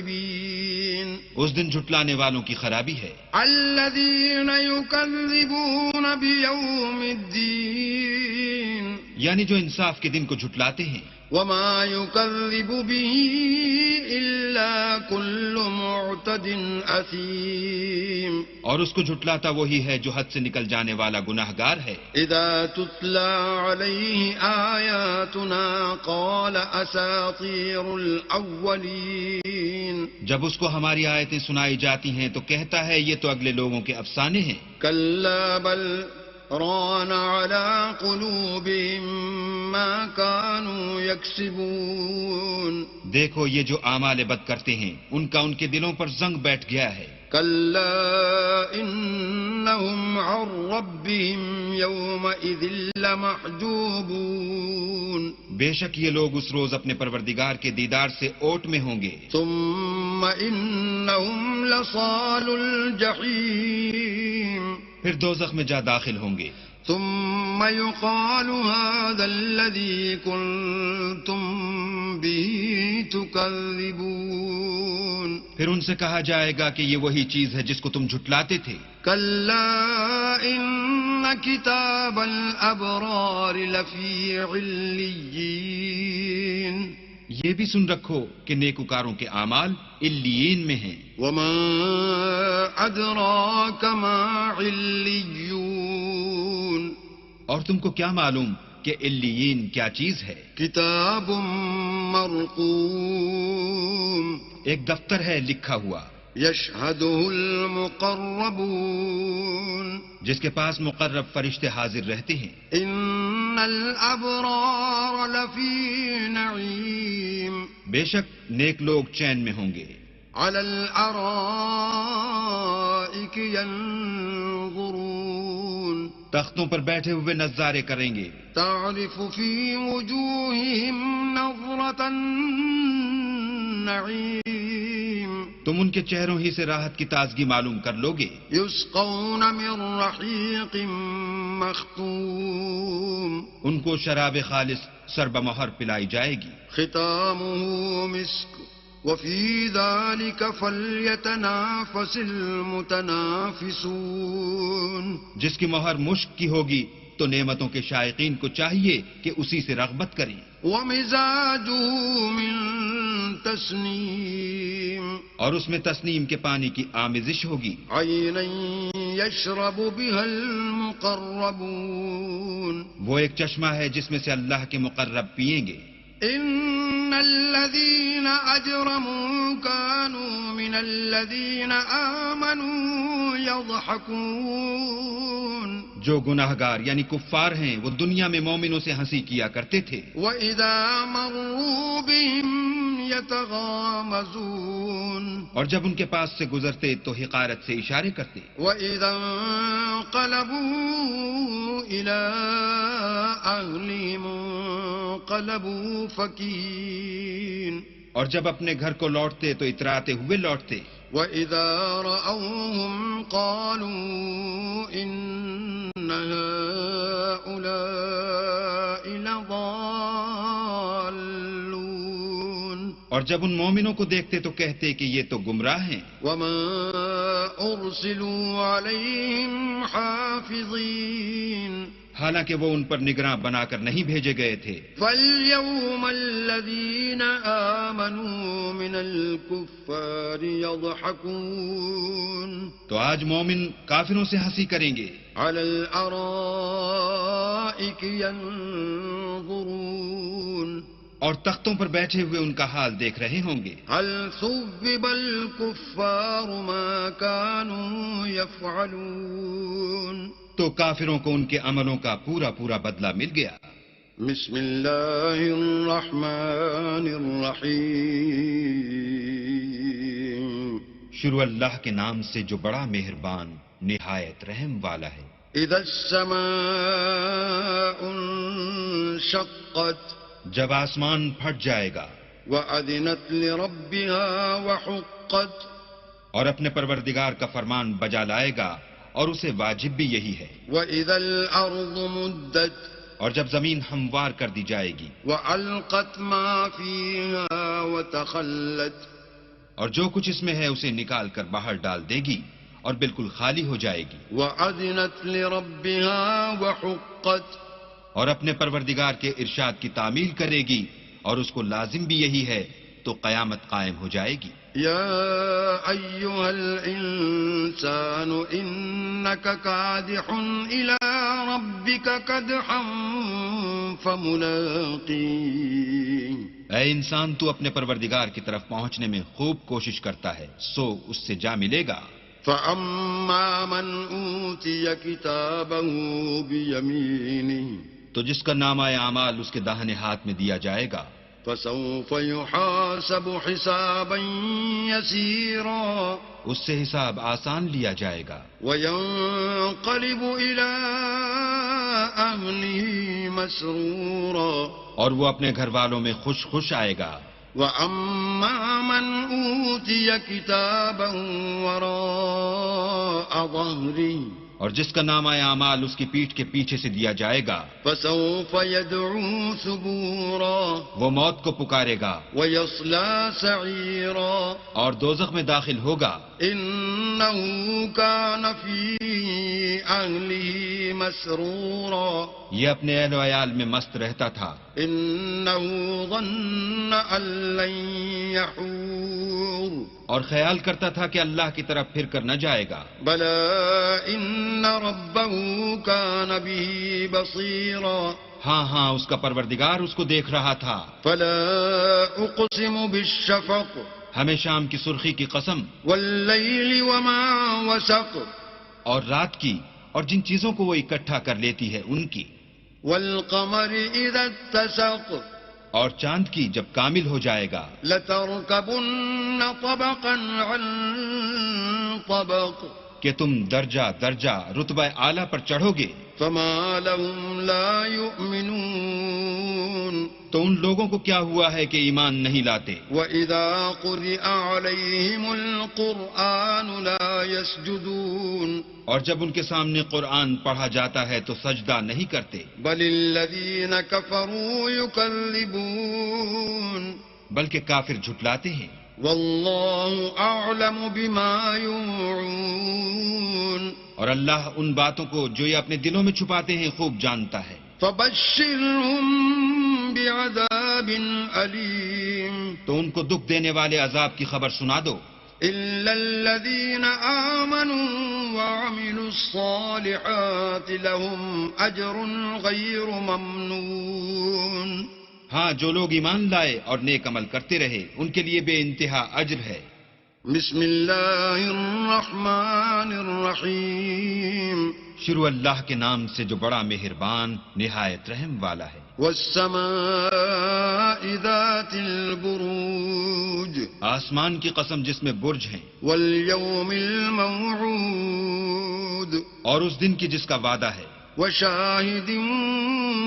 للمكذبين اس دن جھٹلانے والوں کی خرابی ہے. الذين يكذبون بيوم الدين یعنی جو انصاف کے دن کو جھٹلاتے ہیں. وما يكذب به إلا كل معتد أثيم اور اس کو جھٹلاتا وہی ہے جو حد سے نکل جانے والا گناہگار ہے. إذا تتلى عليه آياتنا قال أساطير الأولين جب اس کو ہماری آیتیں سنائی جاتی ہیں تو کہتا ہے یہ تو اگلے لوگوں کے افسانے ہیں. كلا بل ران على قلوبهم ما كانوا يكسبون دیکھو یہ جو اعمال بد کرتے ہیں ان کا ان کے دلوں پر زنگ بیٹھ گیا ہے. كلا إنهم عن ربهم يومئذ لمحجوبون بے شک یہ لوگ اس روز اپنے پروردگار کے دیدار سے اوٹ میں ہوں گے. ثم إنهم لصال الجحيم پھر دوزخ میں جا داخل ہوں گے. ثم يقال هذا الذي كنتم به تكذبون پھر ان سے کہا جائے گا کہ یہ وہی چیز ہے جس کو تم جھٹلاتے تھے. كلا إن كتاب الأبرار لفي عليين یہ بھی سن رکھو کہ نیکوکاروں کے اعمال علیین میں ہیں. وما أدراك ما عليون اور تم کو کیا معلوم کہ علیین کیا چیز ہے؟ كتاب مرقوم ایک دفتر ہے لکھا ہوا يشهده المقربون جس کے پاس مقرب فرشتے حاضر رہتے ہیں. إن الأبرار لفي نعيم بے شک نیک لوگ چین میں ہوں گے. على الأرائك ينظرون تختوں پر بیٹھے ہوئے نظارے کریں گے. تعرف في وجوههم نظرة النعيم تم ان کے چہروں ہی سے راحت کی تازگی معلوم کر لوگے. يسقون من رحيق مختوم ان کو شراب خالص سربہ مہر پلائی جائے گی. ختامه مسك وفي ذلك فليتنافس المتنافسون جس کی مہر مشک کی ہوگی تو نعمتوں کے شائقین کو چاہیے کہ اسی سے رغبت کریں. ومزاجه من تسنيم اور اس میں تسنیم کے پانی کی آمیزش ہوگی. عينا يشرب بها المقربون وہ ایک چشمہ ہے جس میں سے اللہ کے مقرب پئیں گے. إن الذين أجرموا كانوا من الذين آمنوا يضحكون جو گناہگار یعنی کفار ہیں وہ دنیا میں مومنوں سے ہنسی کیا کرتے تھے. وإذا مروا بهم يتغامزون اور جب ان کے پاس سے گزرتے تو حقارت سے اشارے کرتے. وإذا انقلبوا إلى أهلهم انقلبوا فكين اور جب اپنے گھر کو لوٹتے تو اتراتے ہوئے لوٹتے. وإذا رأوهم قالوا إن هؤلاء لضالون اور جب ان مومنوں کو دیکھتے تو کہتے کہ یہ تو گمراہ ہیں. وما أرسلوا عليهم حافظين حالانکہ وہ ان پر نگراں بنا کر نہیں بھیجے گئے تھے. فاليوم الذين آمنوا من الكفار يضحكون تو آج مومن کافروں سے ہنسی کریں گے. على الأرائك ينظرون اور تختوں پر بیٹھے ہوئے ان کا حال دیکھ رہے ہوں گے. هل ثوب الكفار ما كانوا يفعلون تو کافروں کو ان کے عملوں کا پورا پورا بدلہ مل گیا. بسم اللہ الرحمن الرحیم شروع اللہ کے نام سے جو بڑا مہربان نہایت رحم والا ہے. اذا السماء انشقت جب آسمان پھٹ جائے گا. وأذنت لربها وحقت اور اپنے پروردگار کا فرمان بجا لائے گا اور اسے واجب بھی یہی ہے. وإذا الأرض مدت اور جب زمین ہموار کر دی جائے گی. وألقت ما فيها وتخلت اور جو کچھ اس میں ہے اسے نکال کر باہر ڈال دے گی اور بالکل خالی ہو جائے گی. وأذنت لربها وحقت اور اپنے پروردگار کے ارشاد کی تعمیل کرے گی اور اس کو لازم بھی یہی ہے تو قیامت قائم ہو جائے گی. يا أيها الإنسان إنك كادح إلى ربك كدحا فملاقيه اے انسان تو اپنے پروردگار کی طرف پہنچنے میں خوب کوشش کرتا ہے سو اس سے جا ملے گا. فأما من أوتي كتابه بيمينه تو جس کا نامہ اعمال اس کے داہنے ہاتھ میں دیا جائے گا. فسوف يحاسب حسابا يسيرا اس سے حساب آسان لیا جائے گا. وينقلب إلى أهله مسرورا اور وہ اپنے گھر والوں میں خوش خوش آئے گا. وأما من أوتي كتابا وراء ظهره اور جس کا نامہ اعمال اس کی پیٹھ کے پیچھے سے دیا جائے گا. فسوف يدعو ثبورا وہ موت کو پکارے گا ويصلى سعيرا اور دوزخ میں داخل ہوگا. إنه كان في أهله مسرورا یہ اپنے اہل و عیال میں مست رہتا تھا. إنه ظن أن لن يحور اور خیال کرتا تھا کہ اللہ کی طرف پھر کر نہ جائے گا. بلى إن ربه كان به بصيرا ہاں ہاں اس کا پروردگار اس کو دیکھ رہا تھا. فلا أقسم بالشفق ہمیں شام کی سرخی کی قسم والليل وما وسق اور رات کی اور جن چیزوں کو وہ اکٹھا کر لیتی ہے ان کی. والقمر إذا اتسق اور چاند کی جب کامل ہو جائے گا. لتركبن طبقا عن طبق کہ تم درجہ درجہ رتبہ اعلیٰ پر چڑھو گے. فما لهم لا يؤمنون تو ان لوگوں کو کیا ہوا ہے کہ ایمان نہیں لاتے. وإذا قرئ عليهم القرآن لا يسجدون اور جب ان کے سامنے قرآن پڑھا جاتا ہے تو سجدہ نہیں کرتے. بل الذين كفروا يكذبون بلکہ کافر جھٹلاتے ہیں. والله أعلم بما يوعون اور اللہ ان باتوں کو جو یہ اپنے دلوں میں چھپاتے ہیں خوب جانتا ہے. فبشرهم بعذاب أليم تو ان کو دکھ دینے والے عذاب کی خبر سنا دو. إلا الذين آمنوا وعملوا الصالحات لهم أجر غير ممنون ہاں جو لوگ ایمان لائے اور نیک عمل کرتے رہے ان کے لیے بے انتہا اجر ہے. بسم اللہ الرحمن الرحیم شروع اللہ کے نام سے جو بڑا مہربان نہایت رحم والا ہے. والسماء ذات البروج آسمان کی قسم جس میں برج ہیں. والیوم الموعود اور اس دن کی جس کا وعدہ ہے. وشاہد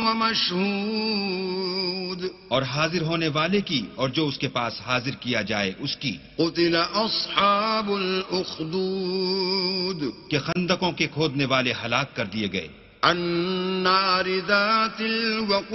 ومشہود اور حاضر ہونے والے کی اور جو اس کے پاس حاضر کیا جائے اس کی. قتل أصحاب الأخدود کہ خندقوں کے کھودنے والے ہلاک کر دیے گئے. النار ذات الوقود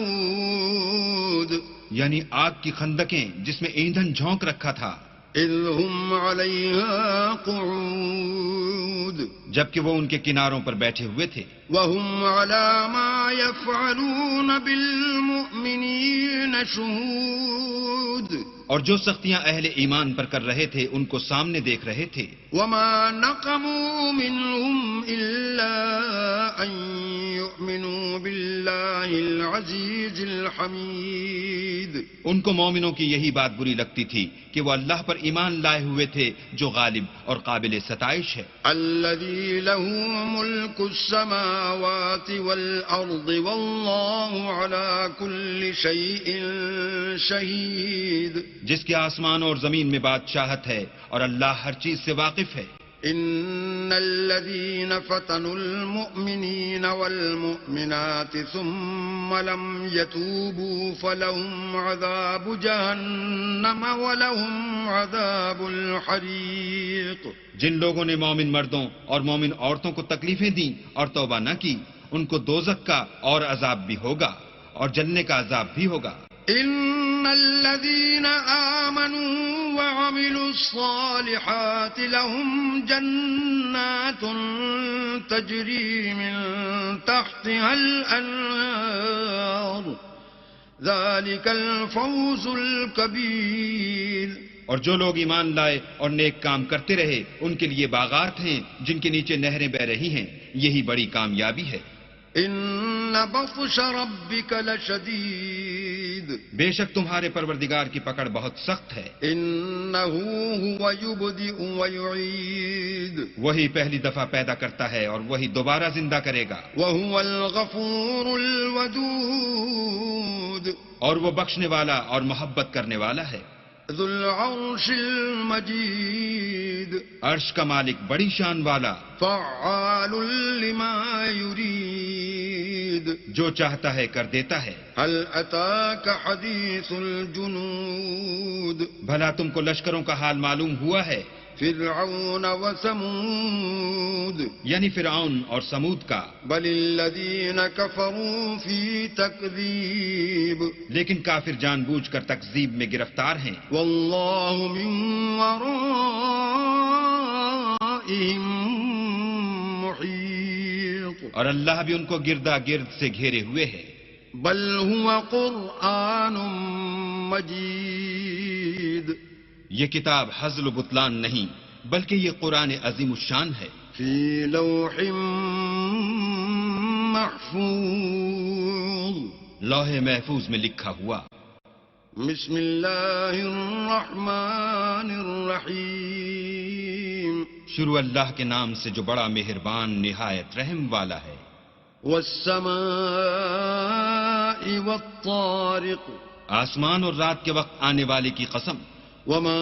یعنی آگ کی خندقیں جس میں ایندھن جھونک رکھا تھا. إذ هم عليها قعود جبکہ وہ ان کے کناروں پر بیٹھے ہوئے تھے. وهم على ما يفعلون بالمؤمنين شهود اور جو سختیاں اہل ایمان پر کر رہے تھے ان کو سامنے دیکھ رہے تھے. وما نقموا منهم إلا أن يؤمنوا بالله العزيز الحميد. ان کو مومنوں کی یہی بات بری لگتی تھی کہ وہ اللہ پر ایمان لائے ہوئے تھے جو غالب اور قابل ستائش ہے. الذي له ملك السماوات والأرض والله على كل شيء شهيد. جس کے آسمان اور زمین میں بادشاہت ہے اور اللہ ہر چیز سے واقف ہے. إن الذين فتنوا المؤمنين والمؤمنات ثم لم يتوبوا فلهم عذاب جهنم ولهم عذاب الحريق. جن لوگوں نے مومن مردوں اور مومن عورتوں کو تکلیفیں دیں اور توبہ نہ کی ان کو دوزخ کا اور عذاب بھی ہوگا اور جلنے کا عذاب بھی ہوگا. إن الذين آمنوا وعملوا الصالحات لهم جنات تجري من تحتها الأنهار ذلك الفوز الكبير. اور جو لوگ ایمان لائے اور نیک کام کرتے رہے ان کے لیے باغات ہیں جن کے نیچے نہریں بہ رہی ہیں. یہی بڑی کامیابی ہے. إن بطش ربك لشديد. بے شک تمہارے پروردگار کی پکڑ بہت سخت ہے. إنه هو يبدئ ويعيد. وہی پہلی دفعہ پیدا کرتا ہے اور وہی دوبارہ زندہ کرے گا. وهو الغفور الودود. اور وہ بخشنے والا اور محبت کرنے والا ہے. ذو العرش المجيد. عرش کا مالک بڑی شان والا. فعال لما يريد. جو چاہتا ہے کر دیتا ہے. هل أتاك حديث الجنود. بھلا تم کو لشکروں کا حال معلوم ہوا ہے. فرعون وثمود. یعنی فرعون اور سمود کا. بل الذين كفروا في تكذيب. لیکن کافر جان بوجھ کر تکذیب میں گرفتار ہیں. والله من ورائهم محيط. اور اللہ بھی ان کو گردا گرد سے گھیرے ہوئے ہے. بل هو قرآن مجيد. یہ کتاب ہزل و بطلان نہیں بلکہ یہ قرآن عظیم الشان ہے. في لوح محفوظ. لوح محفوظ میں لکھا ہوا. بسم الله الرحمن الرحيم. شروع اللہ کے نام سے جو بڑا مہربان نہایت رحم والا ہے. والسماء والطارق. آسمان اور رات کے وقت آنے والے کی قسم. وما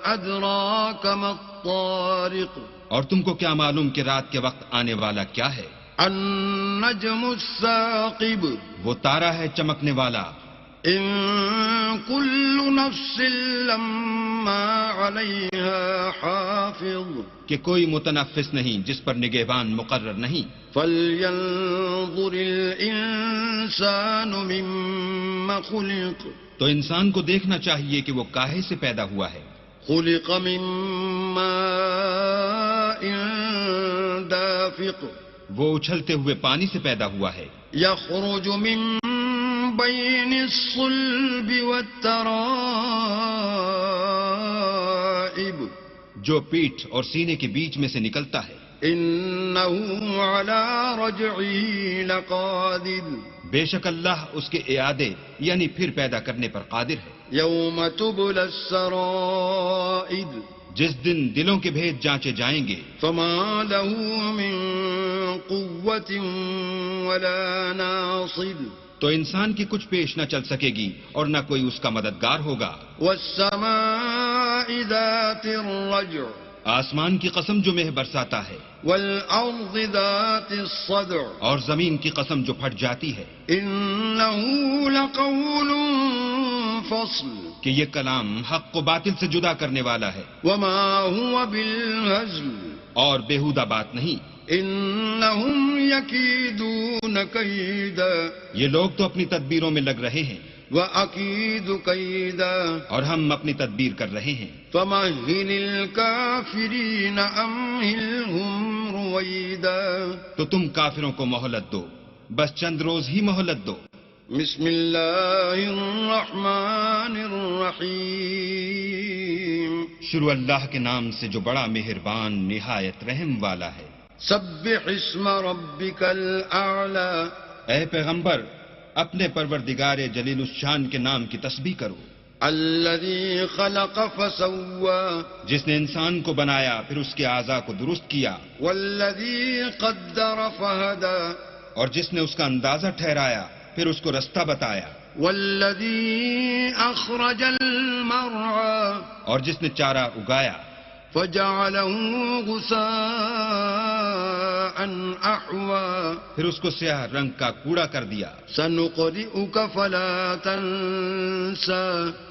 أدراك ما الطارق. اور تم کو کیا معلوم کہ رات کے وقت آنے والا کیا ہے. النجم الثاقب. وہ تارا ہے چمکنے والا. إن كل نفس لما عليها حافظ. کہ کوئی متنفس نہیں جس پر نگہبان مقرر نہیں. فلينظر الإنسان مما خلق. تو انسان کو دیکھنا چاہیے کہ وہ کاہے سے پیدا ہوا ہے. خلق من ماء دافق. وہ اچھلتے ہوئے پانی سے پیدا ہوا ہے. يخرج من بين الصلب والترائب. جو پیٹھ اور سینے کے بیچ میں سے نکلتا ہے. إنه على رجعه لقادر. بے شک اللہ اس کے اعادے یعنی پھر پیدا کرنے پر قادر ہے. يوم تبلى السرائر. جس دن دلوں کے بھید جانچے جائیں گے. فما له من قوة ولا ناصر. تو انسان کی کچھ پیش نہ چل سکے گی اور نہ کوئی اس کا مددگار ہوگا. والسماء ذات الرجع. آسمان کی قسم جو مہ برساتا ہے، والأرض ذات الصدع اور زمین کی قسم جو پھٹ جاتی ہے، إنه لقول فصل کہ یہ کلام حق کو باطل سے جدا کرنے والا ہے وما هو بالهزل اور بیہودہ بات نہیں۔ إنهم يكيدون كيدا یہ لوگ تو اپنی تدبیروں میں لگ رہے ہیں وأكيد كيدا اور ہم اپنی تدبیر کر رہے ہیں۔ فمهل الكافرين أمهلهم رويدا تو تم کافروں کو مہلت دو، بس چند روز ہی مہلت دو۔ بسم الله الرحمن الرحيم شروع اللہ کے نام سے جو بڑا مہربان نہایت رحم والا ہے۔ سبح اسم ربك الأعلى اے پیغمبر، اپنے پروردگار جلیل الشان کے نام کی تسبیح کرو، الذي خلق فسوى جس نے انسان کو بنایا پھر اس کے اعضاء کو درست کیا، والذي قدر فهدى اور جس نے اس کا اندازہ ٹھہرایا پھر اس کو رستہ بتایا، والذي أخرج المرعى اور جس نے چارہ اگایا فجعله غثاء أحوى پھر اس کو سیاہ رنگ کا کوڑا کر دیا۔ سنقرئك فلا تنسى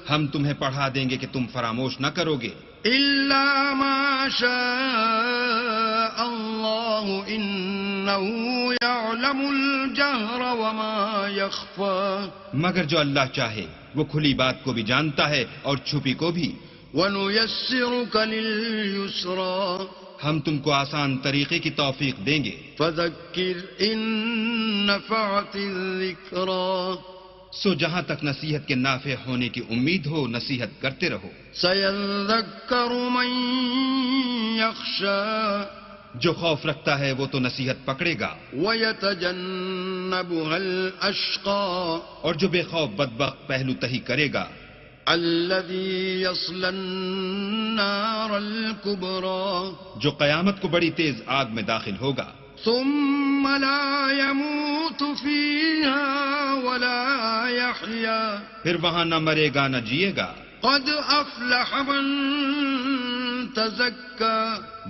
ہم تمہیں پڑھا دیں گے کہ تم فراموش نہ کرو گے، إلا ما شاء الله إنه يعلم الجهر وما يخفى مگر جو اللہ چاہے وہ کھلی بات کو بھی جانتا ہے اور چھپی کو بھی۔ ونيسرك لليسرى ہم تم کو آسان طریقے کی توفیق دیں گے، فذكر إن نفعت الذكرى سو جہاں تک نصیحت کے نافع ہونے کی امید ہو نصیحت کرتے رہو۔ سيذكر من يخشى جو خوف رکھتا ہے وہ تو نصیحت پکڑے گا، ويتجنبها الأشقى اور جو بے خوف بدبخت پہلو تہی کرے گا، الذي يصلى النار الكبرى جو قیامت کو بڑی تیز آگ میں داخل ہوگا، ثم لا يموت فيها ولا يحيا پھر وہاں نہ مرے گا نہ جیے گا۔ قد أفلح من تزكى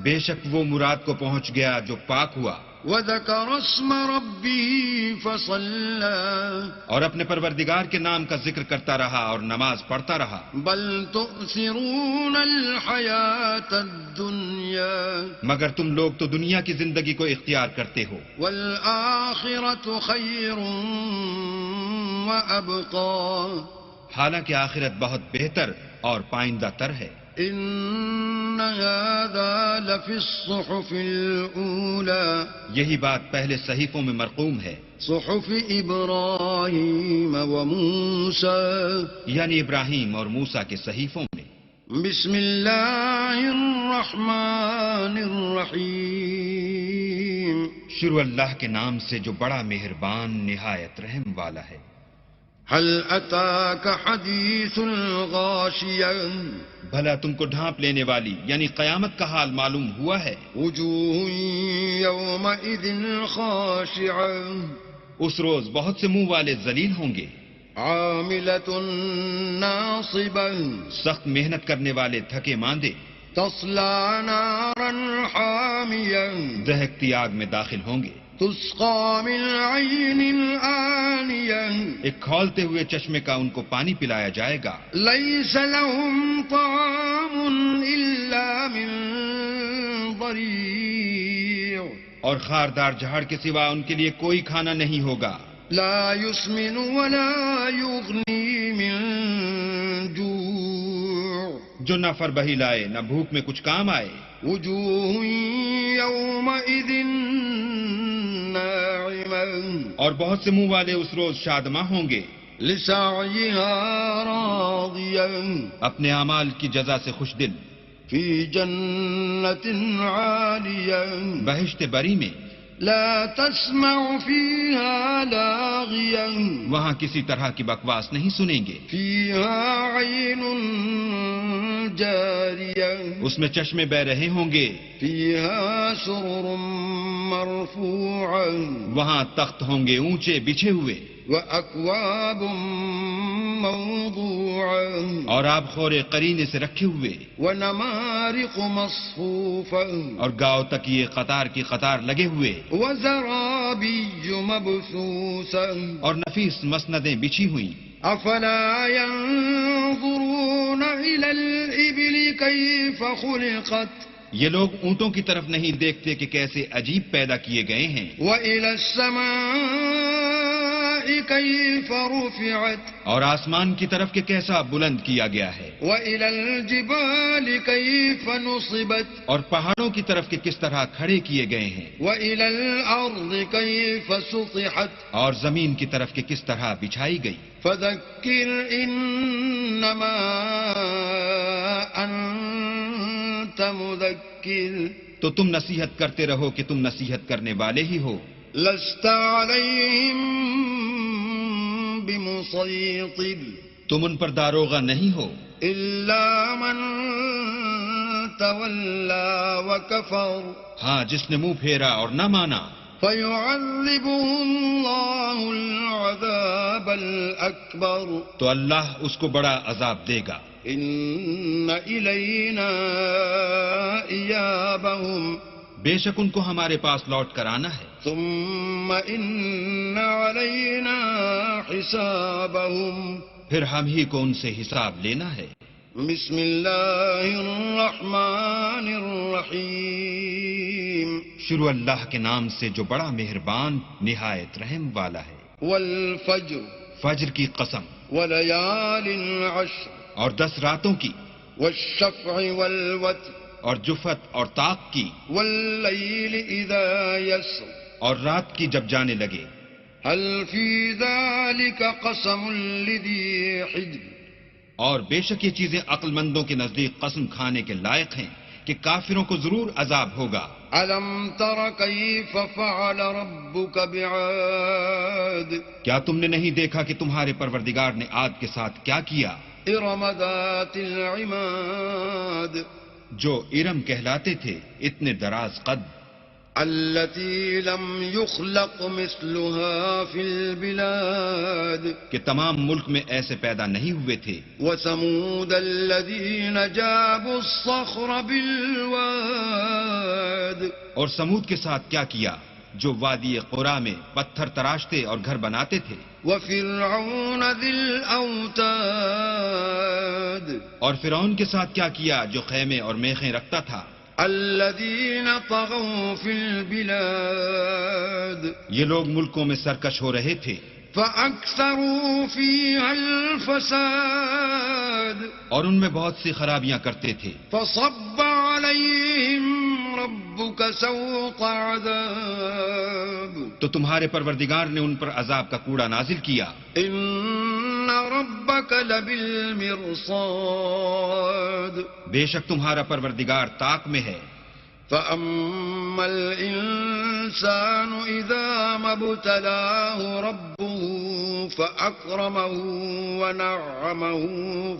بے شک وہ مراد کو پہنچ گیا جو پاک ہوا وذكر اسم ربه فصلى اور اپنے پروردگار کے نام کا ذکر کرتا رہا اور نماز پڑھتا رہا۔ بل تؤثرون الحياة الدنيا مگر تم لوگ تو دنیا کی زندگی کو اختیار کرتے ہو، والآخرة خير وأبقى حالانکہ آخرت بہت بہتر اور پائندہ تر ہے۔ إن هذا لفي الصحف الأولى یہی بات پہلے صحیفوں میں مرقوم ہے، صحف إبراهيم وموسى یعنی ابراہیم اور موسیٰ کے صحیفوں میں۔ بسم الله الرحمن الرحيم شروع اللہ کے نام سے جو بڑا مہربان نہایت رحم والا ہے۔ هل أتاك حديث الغاشية بھلا تم کو ڈھانپ لینے والی یعنی قیامت کا حال معلوم ہوا ہے؟ وجوه يومئذ خاشعة اس روز بہت سے منہ والے ذلیل ہوں گے، عاملة ناصبة سخت محنت کرنے والے تھکے ماندے، تصلى نارا حامية دہکتی آگ میں داخل ہوں گے، تسقى من عين آنية ایک کھولتے ہوئے چشمے کا ان کو پانی پلایا جائے گا، ليس لهم طعام إلا من ضريع اور خاردار جھاڑ کے سوا ان کے لیے کوئی کھانا نہیں ہوگا، لا يسمن ولا يغني من جوع جو نہ فربہی لائے نہ بھوک میں کچھ کام آئے۔ وجوه يومئذ ناعمة اور بہت سے منہ والے اس روز شادماں ہوں گے، لسعيها راضية اپنے اعمال کی جزا سے خوش دل، في جنة عالية بہشت بری میں، لا تسمع فيها لاغية وہاں کسی طرح کی بکواس نہیں سنیں گے، فيها عين جارية اس میں چشمے بہ رہے ہوں گے، فيها سرر مرفوعة وہاں تخت ہوں گے اونچے بچھے ہوئے، وأكواب موضوعة اور آپ خورے قرینے سے رکھے ہوئے ونمارق مصفوفة اور گاؤ تک یہ قطار کی قطار لگے ہوئے وزرابي مبثوثة اور نفیس مسندیں بچھی ہوئی. أفلا ينظرون إلى الإبل كيف خلقت یہ لوگ اونٹوں کی طرف نہیں دیکھتے کہ کیسے عجیب پیدا کیے گئے ہیں. وإلى السماء كيف رفعت اور آسمان کی طرف کہ کیسا بلند کیا گیا ہے. وإلى الجبال كيف نصبت اور پہاڑوں کی طرف کہ کس طرح کھڑے کیے گئے ہیں. وإلى الأرض كيف سطحت اور زمین کی طرف کہ کس طرح بچھائی گئی. فذكر إنما أنت مذكر تو تم نصیحت کرتے رہو کہ تم نصیحت کرنے والے ہی ہو. لست عليهم بمسيطر تم ان پر داروغہ نہیں ہو إلا من تولى وكفر ہاں جس نے منہ پھیرا اور نہ مانا. فيعذبه الله العذاب الأكبر تو اللہ اس کو بڑا عذاب دے گا. إن إلينا إيابهم بے شک ان کو ہمارے پاس لوٹ کر آنا ہے. ثم إن علينا حسابهم پھر ہم ہی کو ان سے حساب لینا ہے. بسم الله الرحمن الرحيم شروع اللہ کے نام سے جو بڑا مہربان نہایت رحم والا ہے. والفجر فجر کی قسم وليال عشر اور 10 راتوں کی والشفع والوتر اور جفت اور طاق کی والليل إذا يسر اور رات کی جب جانے لگے. هل في ذلك قسم لذي حجر اور بے شک یہ چیزیں عقل مندوں کے نزدیک قسم کھانے کے لائق ہیں کہ کافروں کو ضرور عذاب ہوگا. ألم تر كيف فعل ربك بعاد کیا تم نے نہیں دیکھا کہ تمہارے پروردگار نے عاد کے ساتھ کیا کیا إرم ذات العماد جو ارم کہلاتے تھے اتنے دراز قد التي لم يخلق مثلها في البلاد کہ تمام ملک میں ایسے پیدا نہیں ہوئے تھے. وثمود الذين جابوا الصخر بالواد اور سمود کے ساتھ کیا کیا جو وادی قرا میں پتھر تراشتے اور گھر بناتے تھے. وفرعون ذي الأوتاد اور فرعون کے ساتھ کیا کیا جو خیمے اور میخیں رکھتا تھا. الذين طغوا في البلاد یہ لوگ ملکوں میں سرکش ہو رہے تھے فأكثروا فيها الفساد اور ان میں بہت سی خرابیاں کرتے تھے. فصب عليهم ربك سوط عذاب تو تمہارے پروردگار نے ان پر عذاب کا کوڑا نازل کیا. إن ربك لبالمرصاد بے شک تمہارا پروردگار طاق میں ہے. فأما الإنسان إذا ما ابتلاه ربه فأكرمه ونعمه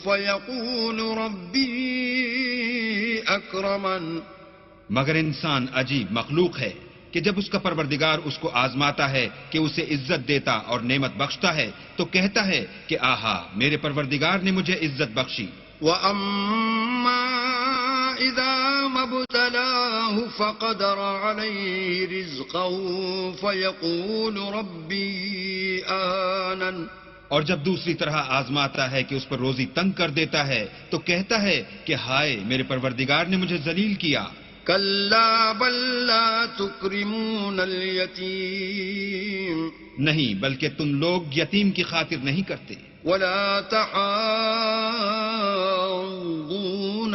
فيقول ربي أكرمن مگر انسان عجیب مخلوق ہے کہ جب اس کا پروردگار اس کو آزماتا ہے کہ اسے عزت دیتا اور نعمت بخشتا ہے تو کہتا ہے کہ آہا میرے پروردگار نے مجھے عزت بخشی. وأما إذا ما ابتلاه فقدر عليه رزقه فيقول ربي أهانن اور جب دوسری طرح آزماتا ہے کہ اس پر روزی تنگ کر دیتا ہے تو کہتا ہے کہ ہائے میرے پروردگار نے مجھے ذلیل کیا. كلا بل لا تكرمون اليتيم نہیں بلکہ تم لوگ یتیم کی خاطر نہیں کرتے. ولا تحاضون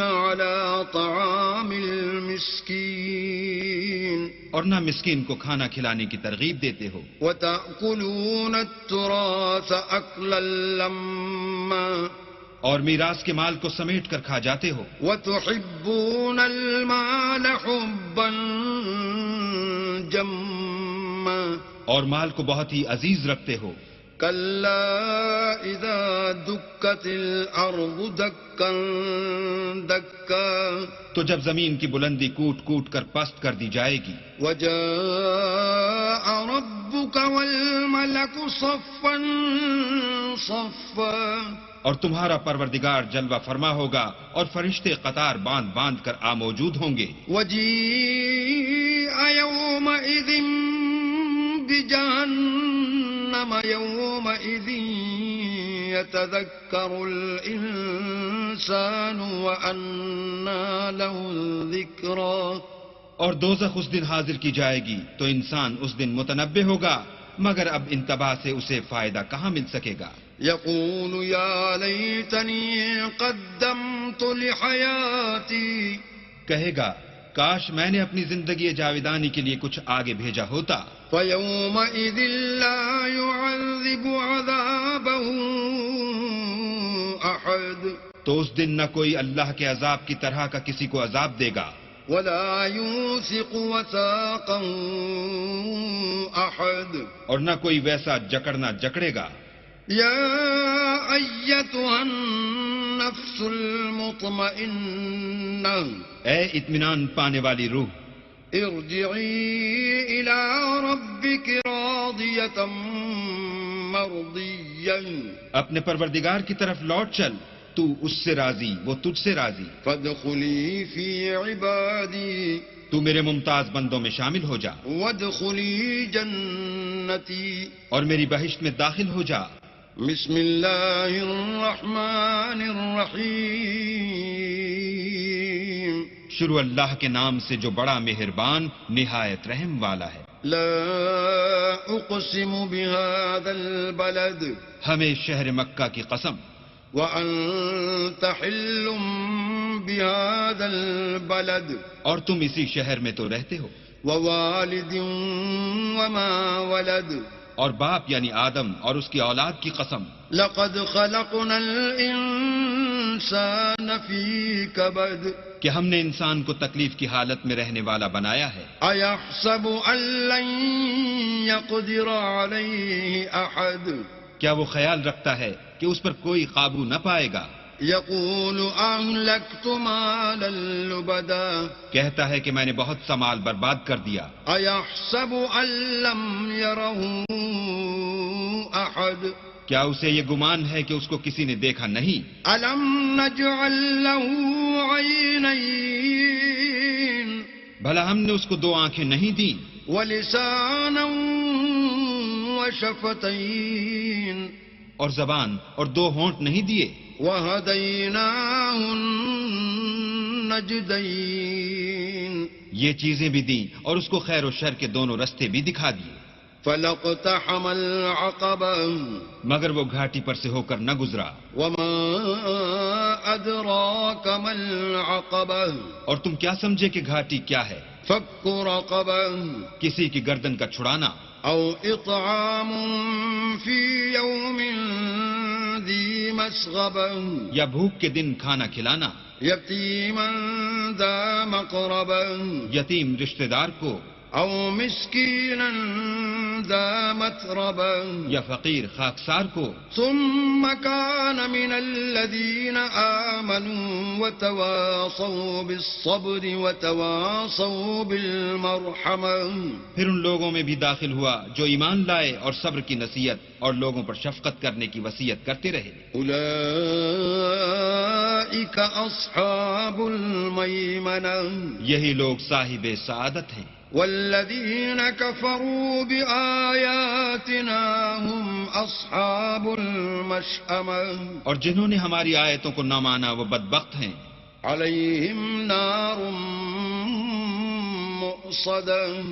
على طعام المسكين اور نہ مسکین کو کھانا کھلانے کی ترغیب دیتے ہو. وتأكلون التراث أكلا لما اور میراث کے مال کو سمیٹ کر کھا جاتے ہو. وتحبون المال حبا جما اور مال کو بہت ہی عزیز رکھتے ہو. كلا إذا دكت الأرض دكا دكا تو جب زمین کی بلندی کوٹ کوٹ کر پست کر دی جائے گی. وجاء ربك وربك والملك صفا صفا اور تمہارا پروردگار جلوہ فرما ہوگا اور فرشتے قطار باندھ باندھ کر موجود ہوں گے. وجيء يومئذ بجهنم يومئذ يتذكر الإنسان وأنى له الذكرى. اور دوزخ اس دن حاضر کی جائے گی تو انسان اس دن متنبہ ہوگا، مگر اب انتباہ سے اسے فائدہ کہاں مل سکے گا. يقول يا ليتني قدمت لحياتي. کہے گا کاش میں نے اپنی زندگی جاویدانی کے لیے کچھ آگے بھیجا ہوتا. فيومئذ لا يعذب عذابه أحد. تو اس دن نہ کوئی اللہ کے عذاب کی طرح کا کسی کو عذاب دے گا، ولا يوثق وثاقا أحد. اور نہ کوئی ویسا جکڑنا جکڑے گا. يا أيتها النفس المطمئنة. اے اطمینان پانے والی روح، ارجعي إلى ربك راضية مرضية. اپنے پروردگار کی طرف لوٹ چل، تو اس سے راضی، وہ تجھ سے راضی. فادخلي في عبادي. تو میرے ممتاز بندوں میں شامل ہو جا، وادخلي جنتي. اور میری بہشت میں داخل ہو جا. بسم الله الرحمن الرحيم. شروع اللہ کے نام سے جو بڑا مہربان نہایت رحم والا ہے. لا أقسم بهذا البلد. ہمیں شہر مکہ کی قسم، وأنت حل بهذا البلد. اور تم اسی شہر میں تو رہتے ہو. ووالد وما ولد. اور باپ یعنی آدم اور اس کی اولاد کی قسم. لقد خلقنا الإنسان في كبد. کہ ہم نے انسان کو تکلیف کی حالت میں رہنے والا بنایا ہے. أيحسب أن لن يقدر عليه أحد. کیا وہ خیال رکھتا ہے کہ اس پر کوئی قابو نہ پائے گا؟ يقول أهلكت مالا لبدا. کہتا ہے کہ میں نے بہت سا مال برباد کر دیا. أيحسب أن لم يره أحد. کیا اسے یہ گمان ہے کہ اس کو کسی نے دیکھا نہیں؟ ألم نجعل له عينين. بھلا ہم نے اس کو دو آنکھیں نہیں دیں؟ ولسانا وشفتين. اور زبان اور دو ہونٹ نہیں دیے؟ وهديناه النجدين. یہ چیزیں بھی دیں اور اس کو خیر و شر کے دونوں رستے بھی دکھا دیے. فلاقتحم العقبة. مگر وہ گھاٹی پر سے ہو کر نہ گزرا. وما أدراك ما العقبة. اور تم کیا سمجھے کہ گھاٹی کیا ہے؟ فك رقبة. کسی کی گردن کا چھڑانا. أو إطعام في يوم ذي مسغبة. یا بھوک کے دن کھانا کھلانا. يتيما ذا مقربة. یتیم رشتہ دار کو. أو مسكينا ذا متربة. یا فقیر خاکسار کو. ثم كان من الذين آمنوا وتواصوا بالصبر وتواصوا بالمرحمة. پھر ان لوگوں میں بھی داخل ہوا جو ایمان لائے اور صبر کی نصیحت اور لوگوں پر شفقت کرنے کی وصیت کرتے رہے. أولئك أصحاب الميمنة. یہی لوگ صاحب سعادت ہیں. والذين كفروا بآياتنا هم أصحاب المشأمة. اور جنہوں نے ہماری آیتوں کو نہ مانا وہ بدبخت ہیں. عليهم نار مؤصدة.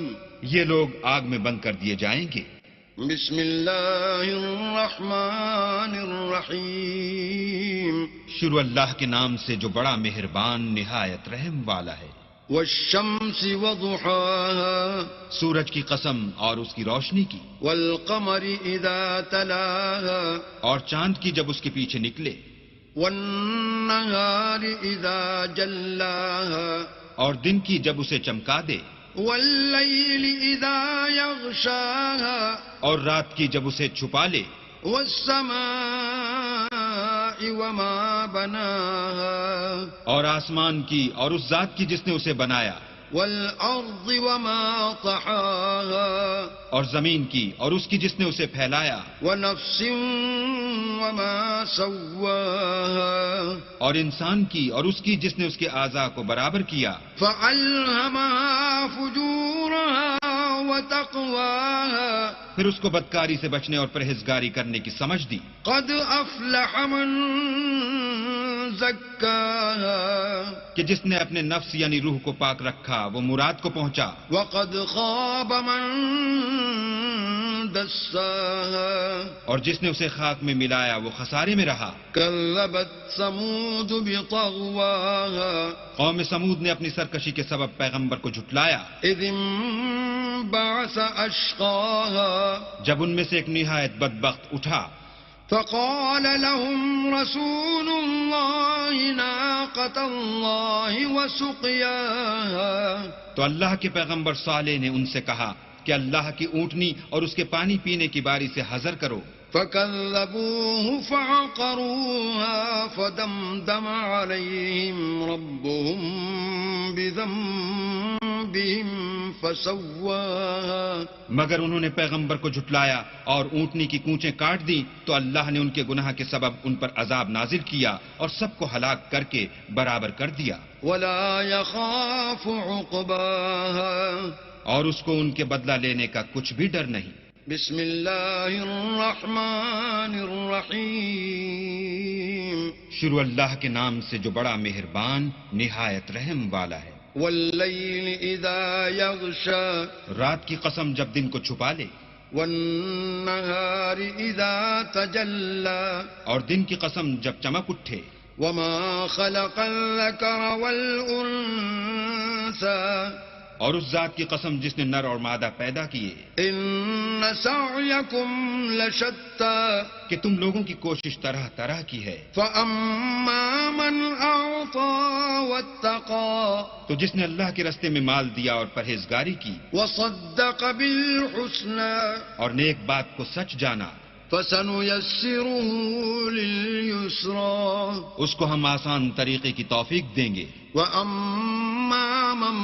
یہ لوگ آگ میں بند کر دیے جائیں گے. بسم الله الرحمن الرحيم. شروع اللہ کے نام سے جو بڑا مہربان نہایت رحم والا ہے. والشمس وضحاها. سورج کی قسم اور اس کی روشنی کی. والقمر إذا تلاها. اور چاند کی جب اس کے پیچھے نکلے. والنهار إذا جلاها. اور دن کی جب اسے چمکا دے. والليل إذا يغشاها. اور رات کی جب اسے چھپا لے. والسماء وما بناها. اور آسمان کی اور اس ذات کی جس نے اسے بنایا. والأرض وما طحاها اور زمین کی اور اس کی جس نے اسے پھیلایا، ونفس وما سواها اور انسان کی اور اس کی جس نے اس کے اعضاء کو برابر کیا، فألهمها فجورها وتقواها پھر اس کو بدکاری سے بچنے اور پرہیزگاری کرنے کی سمجھ دی۔ قد أفلح من زكاها کہ جس نے اپنے نفس یعنی روح کو پاک رکھا وہ مراد کو پہنچا، وقد خاب من دساها اور جس نے اسے خاک میں ملایا وہ خسارے میں رہا۔ كذبت ثمود بطغواها قوم سمود نے اپنی سرکشی کے سبب پیغمبر کو جھٹلایا، إذ انبعث أشقاها جب ان میں سے ایک نہایت بدبخت اٹھا، فقال لهم رسول الله ناقة الله وسقياها تو اللہ کے پیغمبر صالح نے ان سے کہا کہ اللہ کی اونٹنی اور اس کے پانی پینے کی باری سے حذر کرو۔ فكذبوه فعقروها فدمدم عليهم ربهم بذنبهم فسواها مگر انہوں نے پیغمبر کو جھٹلایا اور اونٹنی کی کونچیں کاٹ دی تو اللہ نے ان کے گناہ کے سبب ان پر عذاب نازل کیا اور سب کو ہلاک کر کے برابر کر دیا، ولا يخاف عقباها اور اس کو ان کے بدلہ لینے کا کچھ بھی ڈر نہیں۔ بسم الله الرحمن الرحيم شروع اللہ کے نام سے جو بڑا مہربان نہایت رحم والا ہے۔ والليل إذا يغشى رات کی قسم جب دن کو چھپا لے، والنهار إذا تجلى اور دن کی قسم جب چمک اٹھے، وما خلق الذكر والأنثى اور اس ذات کی قسم جس نے نر اور مادہ پیدا کیے، إن سعيكم لشتى کہ تم لوگوں کی کوشش طرح طرح کی ہے۔ فأما من أعطى واتقى تو جس نے اللہ کے رستے میں مال دیا اور پرہیزگاری کی وصدق بالحسنى اور نیک بات کو سچ جانا، فسنيسره لليسرى اس کو ہم آسان طریقے کی توفیق دیں گے۔ وأما من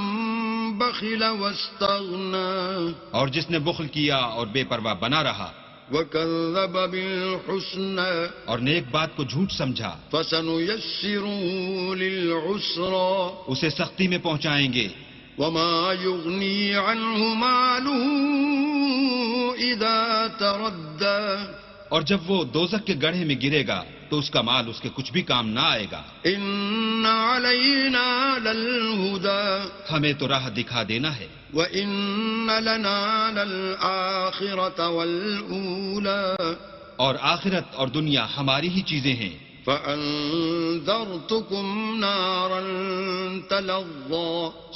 بخل واستغنى اور جس نے بخل کیا اور بے پرواہ بنا رہا وكذب بالحسنى اور نیک بات کو جھوٹ سمجھا، فسنيسره للعسرى اسے سختی میں پہنچائیں گے۔ وما يغني عنه ماله إذا تردى اور جب وہ دوزخ کے گڑھے میں گرے گا تو اس کا مال اس کے کچھ بھی کام نہ آئے گا۔ إن علينا للهدى ہمیں تو راہ دکھا دینا ہے، وإن لنا للآخرة والأولى اور آخرت اور دنیا ہماری ہی چیزیں ہیں۔ فأنذرتكم نارا تلظى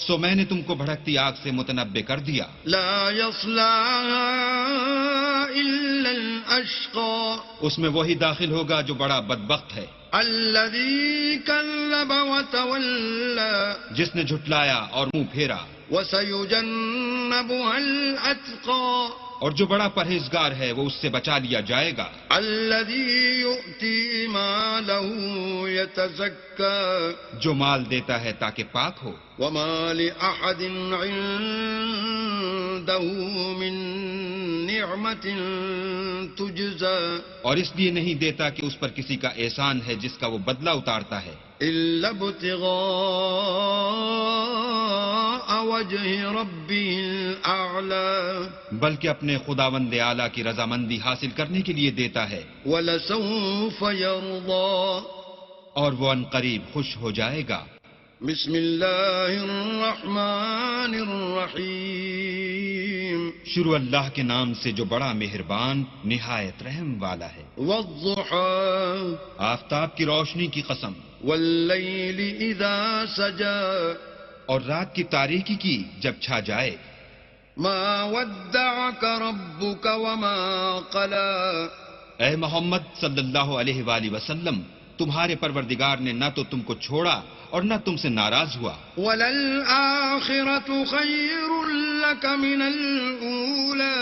سو میں نے تم کو بھڑکتی آگ سے متنبع کر دیا، لا يصلاها إلا الأشقى اس میں وہی داخل ہوگا جو بڑا بدبخت ہے، الذي كذب وتولى جس نے جھٹلایا اور منہ پھیرا، وسيجنبها الأتقى اور جو بڑا پرہیزگار ہے وہ اس سے بچا لیا جائے گا، الذي يؤتي ماله يتزكى جو مال دیتا ہے تاکہ پاک ہو۔ وما لأحد عنده من نعمة تجزى اور اس لیے نہیں دیتا کہ اس پر کسی کا احسان ہے جس کا وہ بدلہ اتارتا ہے، إلا ابتغاء وجه ربه الأعلى بلکہ اپنے خداوند اعلیٰ کی رضامندی حاصل کرنے کے لیے دیتا ہے، ولسوف يرضى اور وہ عنقریب خوش ہو جائے گا۔ بسم الله الرحمن الرحيم شروع اللہ کے نام سے جو بڑا مہربان نہایت رحم والا ہے۔ والضحى آفتاب کی روشنی کی قسم، والليل إذا سجى اور رات کی تاریکی کی جب چھا جائے، ما ودعك ربك وما قلى اے محمد صلی اللہ علیہ وآلہ وسلم، تمہارے پروردگار نے نہ تو تم کو چھوڑا اور نہ تم سے ناراض ہوا، وللآخرة خير لك من الأولى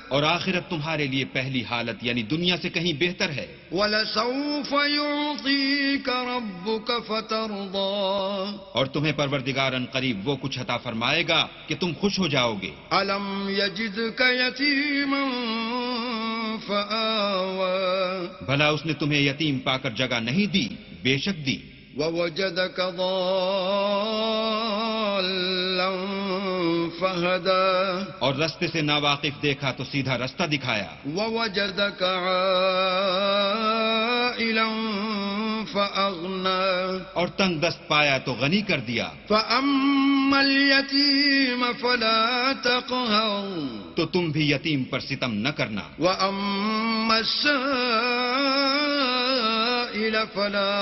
اور آخرت تمہارے لیے پہلی حالت یعنی دنیا سے کہیں بہتر ہے. وَلَسَوْفَ يُعْطِيكَ رَبُّكَ فَتَرْضَىٰ اور تمہیں پروردگار ان قریب وہ کچھ عطا فرمائے گا کہ تم خوش ہو جاؤ گے. أَلَمْ يَجِدْكَ يَتِيمًا فَآوَىٰ بھلا اس نے تمہیں یتیم پا کر جگہ نہیں دی؟ بے شک دی. وَوَجَدَكَ ضَالًّا فَهَدَىٰ اور رستے سے ناواقف دیکھا تو سیدھا رستہ دکھایا. وَوَجَدَكَ عَائِلًا فَأَغْنَىٰ اور تنگ دست پایا تو غنی کر دیا. فَأَمَّا الْيَتِيمَ فَلَا تَقْهَرْ تو تم بھی یتیم پر ستم نہ کرنا. وَأَمَّا السَّائِلَ فَلَا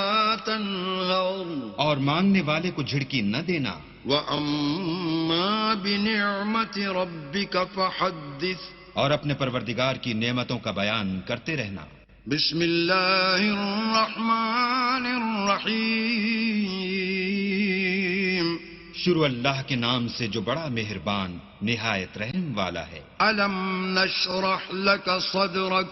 تَنْهَرْ اور مانگنے والے کو جھڑکی نہ دینا. وَأَمَّا بِنِعْمَةِ رَبِّكَ فَحَدِّثْ اور اپنے پروردگار کی نعمتوں کا بیان کرتے رہنا. بسم اللہ الرحمن الرحیم. شروع اللہ کے نام سے جو بڑا مہربان نہایت رحم والا ہے. الم نشرح لك صدرك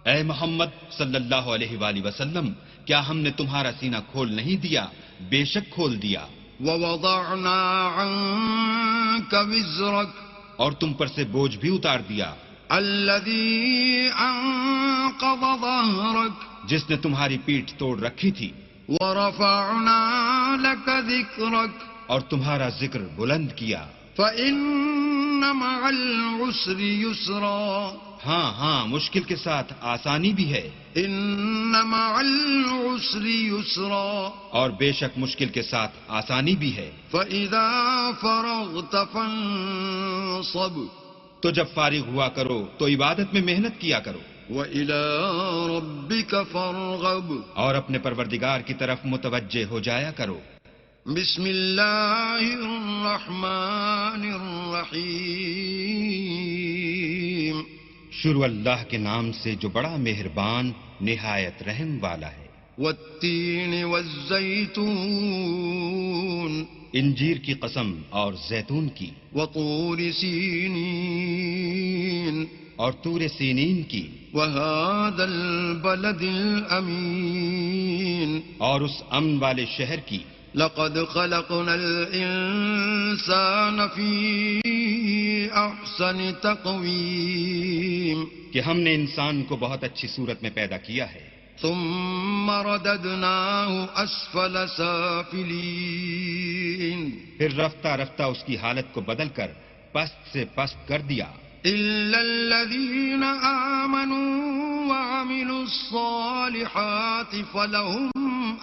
اے محمد صلی اللہ علیہ وآلہ وسلم، کیا ہم نے تمہارا سینہ کھول نہیں دیا؟ بے شک کھول دیا. ووضعنا عنك وزرك اور تم پر سے بوجھ بھی اتار دیا. الذي انقض ظهرك جس نے تمہاری پیٹھ توڑ رکھی تھی. ورفعنا لك ذكرك اور تمہارا ذکر بلند کیا. فإن مع العسر يسرا ہاں ہاں، مشکل کے ساتھ آسانی بھی ہے. ان مع العسر يسرا اور بے شک مشکل کے ساتھ آسانی بھی ہے. فإذا فرغت فانصب تو جب فارغ ہوا کرو تو عبادت میں محنت کیا کرو. وإلى ربك فارغب اور اپنے پروردگار کی طرف متوجہ ہو جایا کرو. بسم اللہ الرحمن الرحیم. شروع اللہ کے نام سے جو بڑا مہربان نہایت رحم والا ہے. والتین والزیتون انجیر کی قسم اور زیتون کی. وطور سینین اور طور سینین کی. وهذا البلد الامین اور اس امن والے شہر کی. لقد خلقنا الانسان في احسن تقویم کہ ہم نے انسان کو بہت اچھی صورت میں پیدا کیا ہے. ثم رددناه اسفل سافلین پھر رفتہ رفتہ اس کی حالت کو بدل کر پست سے پست کر دیا. الا الذين آمنوا وعملوا الصالحات فلهم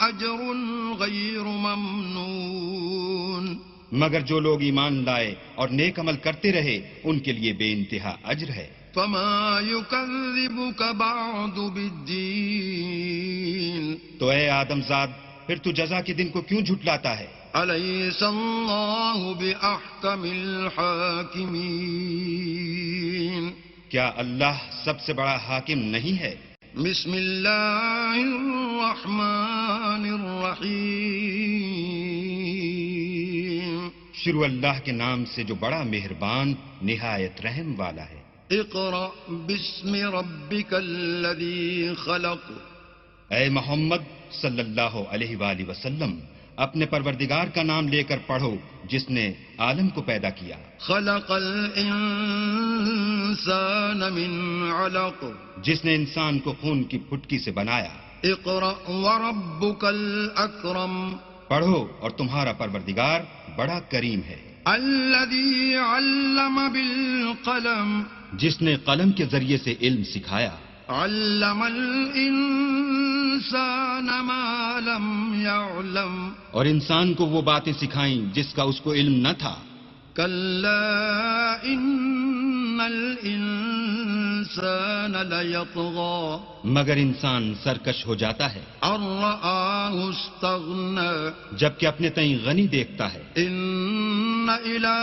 اجر غیر ممنون. مگر جو لوگ ایمان لائے اور نیک عمل کرتے رہے ان کے لیے بے انتہا اجر ہے. فما يكذبك بعد بالدین. تو اے آدم زاد، پھر تو جزا کے دن کو کیوں جھٹلاتا ہے؟ الیس اللہ باحکم الحاکمین. کیا اللہ سب سے بڑا حاکم نہیں ہے؟ بسم اللہ الرحمن الرحیم. شروع اللہ کے نام سے جو بڑا مہربان نہایت رحم والا ہے. اقرأ باسم ربک الذی خلق. اے محمد صلی اللہ علیہ وآلہ وسلم، اپنے پروردگار کا نام لے کر پڑھو جس نے عالم کو پیدا کیا. خلق الانسان من علق. جس نے انسان کو خون کی پھٹکی سے بنایا. اقرأ وربک الاکرم. پڑھو اور تمہارا پروردگار بڑا کریم ہے. الذی علم بالقلم. جس نے قلم کے ذریعے سے علم سکھایا. علم الانسان ما لم يعلم. اور انسان کو وہ باتیں سکھائیں جس کا اس کو علم نہ تھا. کلا ان الانسان لیطغی. مگر انسان سرکش ہو جاتا ہے. ان رآہ استغنی. جبکہ اپنے تئیں غنی دیکھتا ہے. ان إلى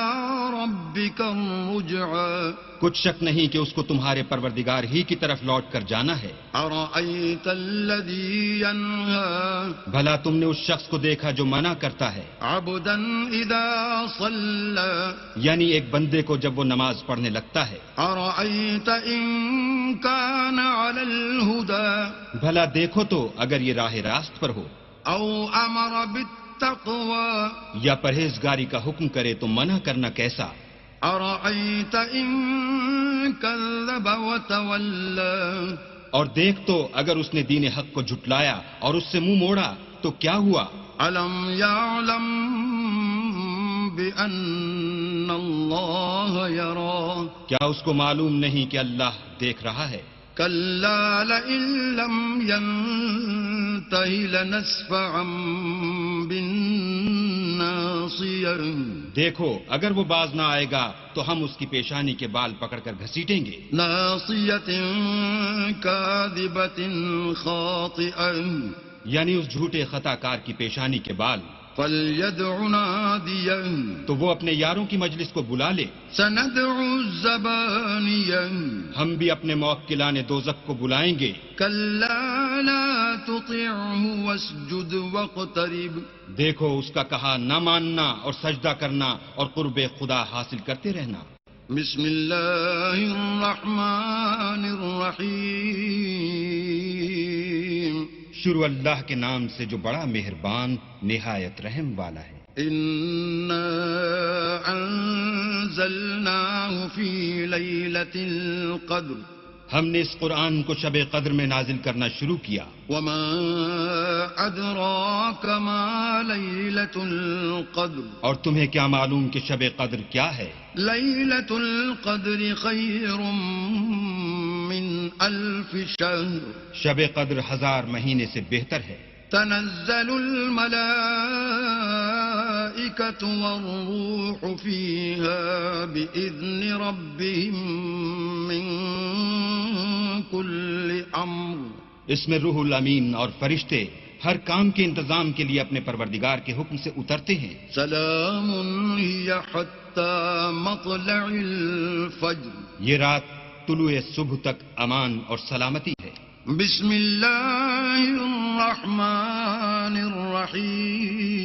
ربك الرجعى کچھ شک نہیں کہ اس کو تمہارے پروردگار ہی کی طرف لوٹ کر جانا ہے. أرأيت الذي ينهى بھلا تم نے اس شخص کو دیکھا جو منع کرتا ہے عبدا إذا صلى یعنی ایک بندے کو جب وہ نماز پڑھنے لگتا ہے. أرأيت إن كان على الهدى بھلا دیکھو تو اگر یہ راہ راست پر ہو أو أمر بالتقوى یا پرہیزگاری کا حکم کرے تو منع کرنا کیسا. أرأيت إن كذب وتولى اور دیکھ تو اگر اس نے دین حق کو جھٹلایا اور اس سے منہ موڑا تو کیا ہوا. ألم يعلم بأن الله يرى کیا اس کو معلوم نہیں کہ اللہ دیکھ رہا ہے. كلا لئن لم ينته لنسفعا بالناصية دیکھو اگر وہ باز نہ آئے گا تو ہم اس کی پیشانی کے بال پکڑ کر گھسیٹیں گے. ناصية كاذبة خاطئة یعنی اس جھوٹے خطا کار کی پیشانی کے بال. فليدع ناديه تو وہ اپنے یاروں کی مجلس کو بلا لے. سندع الزبانية ہم بھی اپنے موکلان دوزخ کو بلائیں گے. كلا لا تطعه واسجد واقترب دیکھو اس کا کہا نہ ماننا اور سجدہ کرنا اور قرب خدا حاصل کرتے رہنا. بسم الله الرحمن الرحيم شروع اللہ کے نام سے جو بڑا مہربان نہایت رحم والا ہے. إنا أنزلناه في ليلة القدر ہم نے اس قرآن کو شب قدر میں نازل کرنا شروع کیا. وما أدراك ما ليلة القدر اور تمہیں کیا معلوم کہ شب قدر کیا ہے. ليلة القدر خير من 1000 شهر شب قدر 1000 مہینے سے بہتر ہے. تنزل الملائكة والروح فيها بإذن ربهم من كل أمر اس میں روح الامین اور فرشتے ہر کام کے انتظام کے لیے اپنے پروردگار کے حکم سے اترتے ہیں. سلام هي حتى مطلع الفجر یہ رات طلوع صبح تک امان اور سلامتی ہے. بسم الله الرحمن الرحيم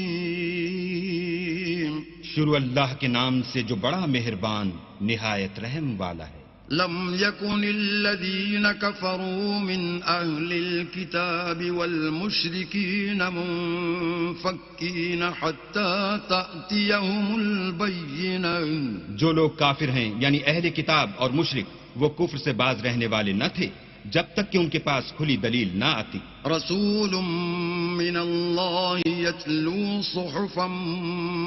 شروع اللہ کے نام سے جو بڑا مہربان نہایت رحم والا ہے. لم يكن الذين كفروا من أهل الكتاب والمشركين منفكين حتى تأتيهم البينة جو لوگ کافر ہیں یعنی اہل کتاب اور مشرک وہ کفر سے باز رہنے والے نہ تھے جب تک کہ ان کے پاس کھلی دلیل نہ آتی. رسول من الله يتلو صحفا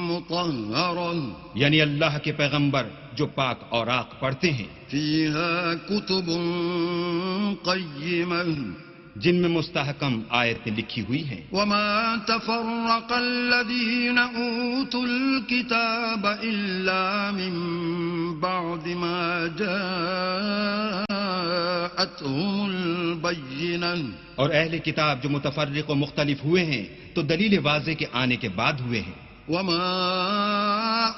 مطهرة یعنی اللہ کے پیغمبر جو پاک اوراق پڑھتے ہیں فيها كتب قيمة جن میں مستحکم آیتیں لکھی ہوئی ہیں. وما تفرق الذين أوتوا الكتاب إلا من بعد ما جاءتهم البينة اور اہل کتاب جو متفرق و مختلف ہوئے ہیں تو دلیل واضح کے آنے کے بعد ہوئے ہیں. وما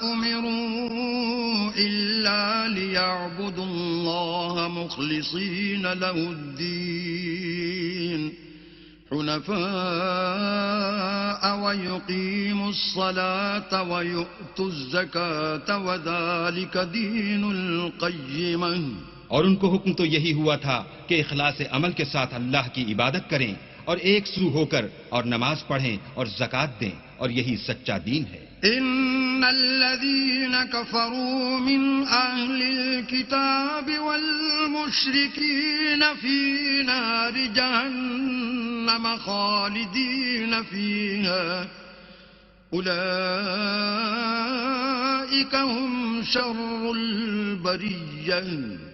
أمروا إلا ليعبدوا الله مخلصين له الدين حنفاء ويقيموا الصلاة ويؤتوا الزكاة وذلك دين القيمة اور ان کو حکم تو یہی ہوا تھا کہ اخلاص عمل کے ساتھ اللہ کی عبادت کریں اور ایک سو ہو کر اور نماز پڑھیں اور زکوٰۃ دیں اور یہی سچا دین ہے. إن الذين كفروا من أهل الكتاب والمشركين في نار جهنم خالدين فيها أولئك هم شر البرية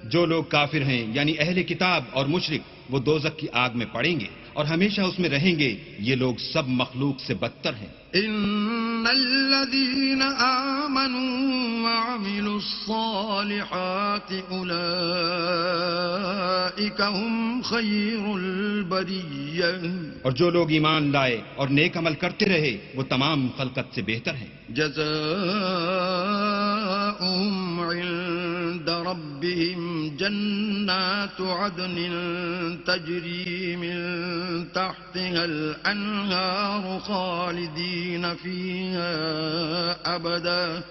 جو لوگ کافر ہیں یعنی اہل کتاب اور مشرک وہ دوزخ کی آگ میں پڑیں گے اور ہمیشہ اس میں رہیں گے، یہ لوگ سب مخلوق سے بدتر ہیں۔ إن الذين آمنوا وعملوا الصالحات أولئك هم خير البرية اور جو لوگ ایمان لائے اور نیک عمل کرتے رہے وہ تمام خلقت سے بہتر ہیں۔ جزاؤهم عند ربهم جنات عدن تجري من تحتها الأنهار خالدين فيها أبدا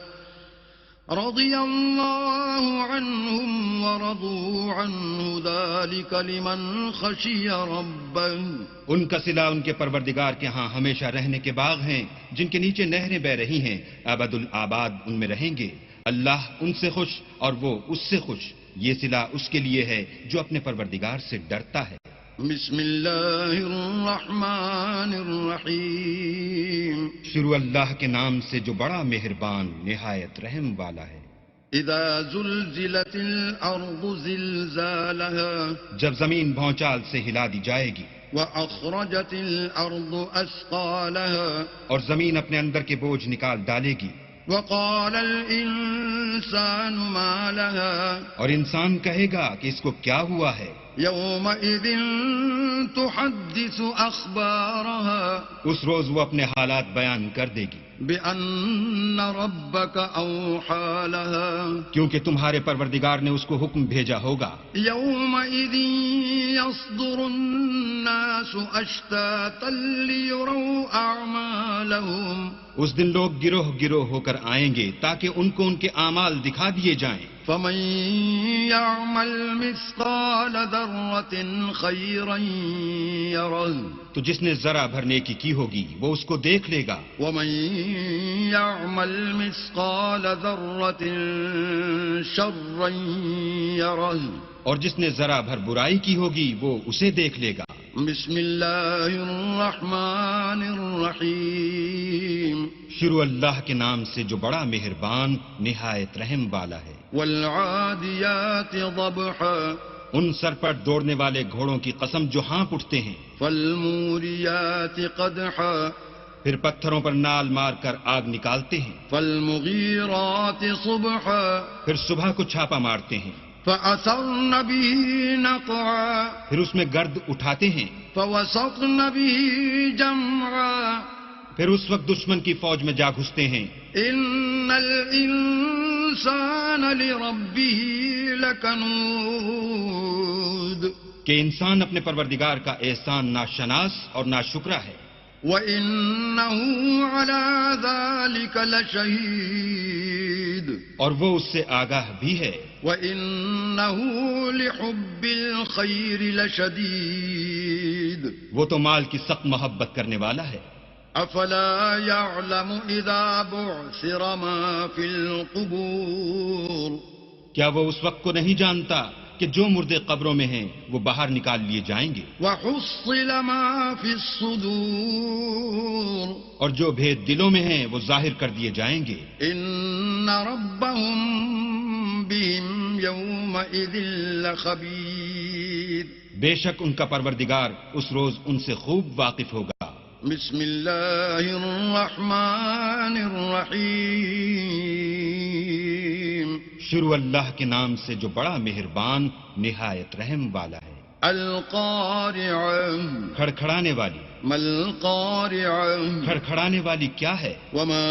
رضي الله عنهم ورضوا عنه ذلك لمن خشي ربه۔ ان کا صلہ ان کے پروردگار کے ہاں ہمیشہ رہنے کے باغ ہیں جن کے نیچے نہریں بہ رہی ہیں، ابد الآباد ان میں رہیں گے۔ اللہ ان سے خوش اور وہ اس سے خوش، یہ صلہ اس کے لیے ہے جو اپنے پروردگار سے ڈرتا ہے۔ بسم اللہ الرحمن الرحیم، شروع اللہ کے نام سے جو بڑا مہربان نہایت رحم والا ہے۔ اذا زلزلت الارض زلزالها، جب زمین بھونچال سے ہلا دی جائے گی، واخرجت الارض اثقالها، اور زمین اپنے اندر کے بوجھ نکال ڈالے گی، وقال الانسان ما لها، اور انسان کہے گا کہ اس کو کیا ہوا ہے۔ يومئذ تحدث اخبارها، اس روز وہ اپنے حالات بیان کر دے گی، بأن ربك اوحى لها، کیونکہ تمہارے پروردگار نے اس کو حکم بھیجا ہوگا۔ يومئذ يصدر الناس اشتاتا ليروا اعمالهم، اس دن لوگ گروہ گروہ ہو کر آئیں گے تاکہ ان کو ان کے اعمال دکھا دیے جائیں۔ فمن يعمل مثقال ذرة خيرا يره، تو جس نے ذرا بھر نیکی کی ہوگی وہ اس کو دیکھ لے گا، ومن يعمل مثقال ذرة شرا يره، اور جس نے ذرا بھر برائی کی ہوگی وہ اسے دیکھ لے گا۔ بسم اللہ الرحمن الرحیم، شروع اللہ کے نام سے جو بڑا مہربان نہایت رحم والا ہے۔ والعادیات ضبحا، ان سر پر دوڑنے والے گھوڑوں کی قسم جو ہانپ اٹھتے ہیں، فالموریات قدحا، پھر پتھروں پر نال مار کر آگ نکالتے ہیں، فالمغیرات صبحا، پھر صبح کو چھاپا مارتے ہیں، فأثرن به نقعا، پھر اس میں گرد اٹھاتے ہیں، فوسطن به جمعا، پھر اس وقت دشمن کی فوج میں جا گھستے ہیں۔ ان الانسان لربه لکنود، کہ انسان اپنے پروردگار کا احسان ناشناس اور ناشکرا ہے، وَإِنَّهُ عَلَى ذَلِكَ لَشَهِيدٌ، اور وہ اس سے آگاہ بھی ہے، وَإِنَّهُ لِحُبِّ الْخَيْرِ لَشَدِيدٌ، وہ تو مال کی سخت محبت کرنے والا ہے۔ أَفَلَا يَعْلَمُ إِذَا بُعْثِرَ مَا فِي الْقُبُورِ، کیا وہ اس وقت کو نہیں جانتا کہ جو مردے قبروں میں ہیں وہ باہر نکال لیے جائیں گے، وَحُصِّلَ مَا فِي الصُّدُورِ، اور جو بھید دلوں میں ہیں وہ ظاہر کر دیے جائیں گے۔ إِنَّ رَبَّهُم بِهِمْ يَوْمَئِذٍ لَخَبِيرٌ، بے شک ان کا پروردگار اس روز ان سے خوب واقف ہوگا۔ بسم اللہ الرحمن الرحیم، شروع اللہ کے نام سے جو بڑا مہربان نہایت رحم والا ہے۔ القارعہ، کھڑکھڑانے والی، ما القارعہ، کھڑکھڑانے والی کیا ہے؟ وما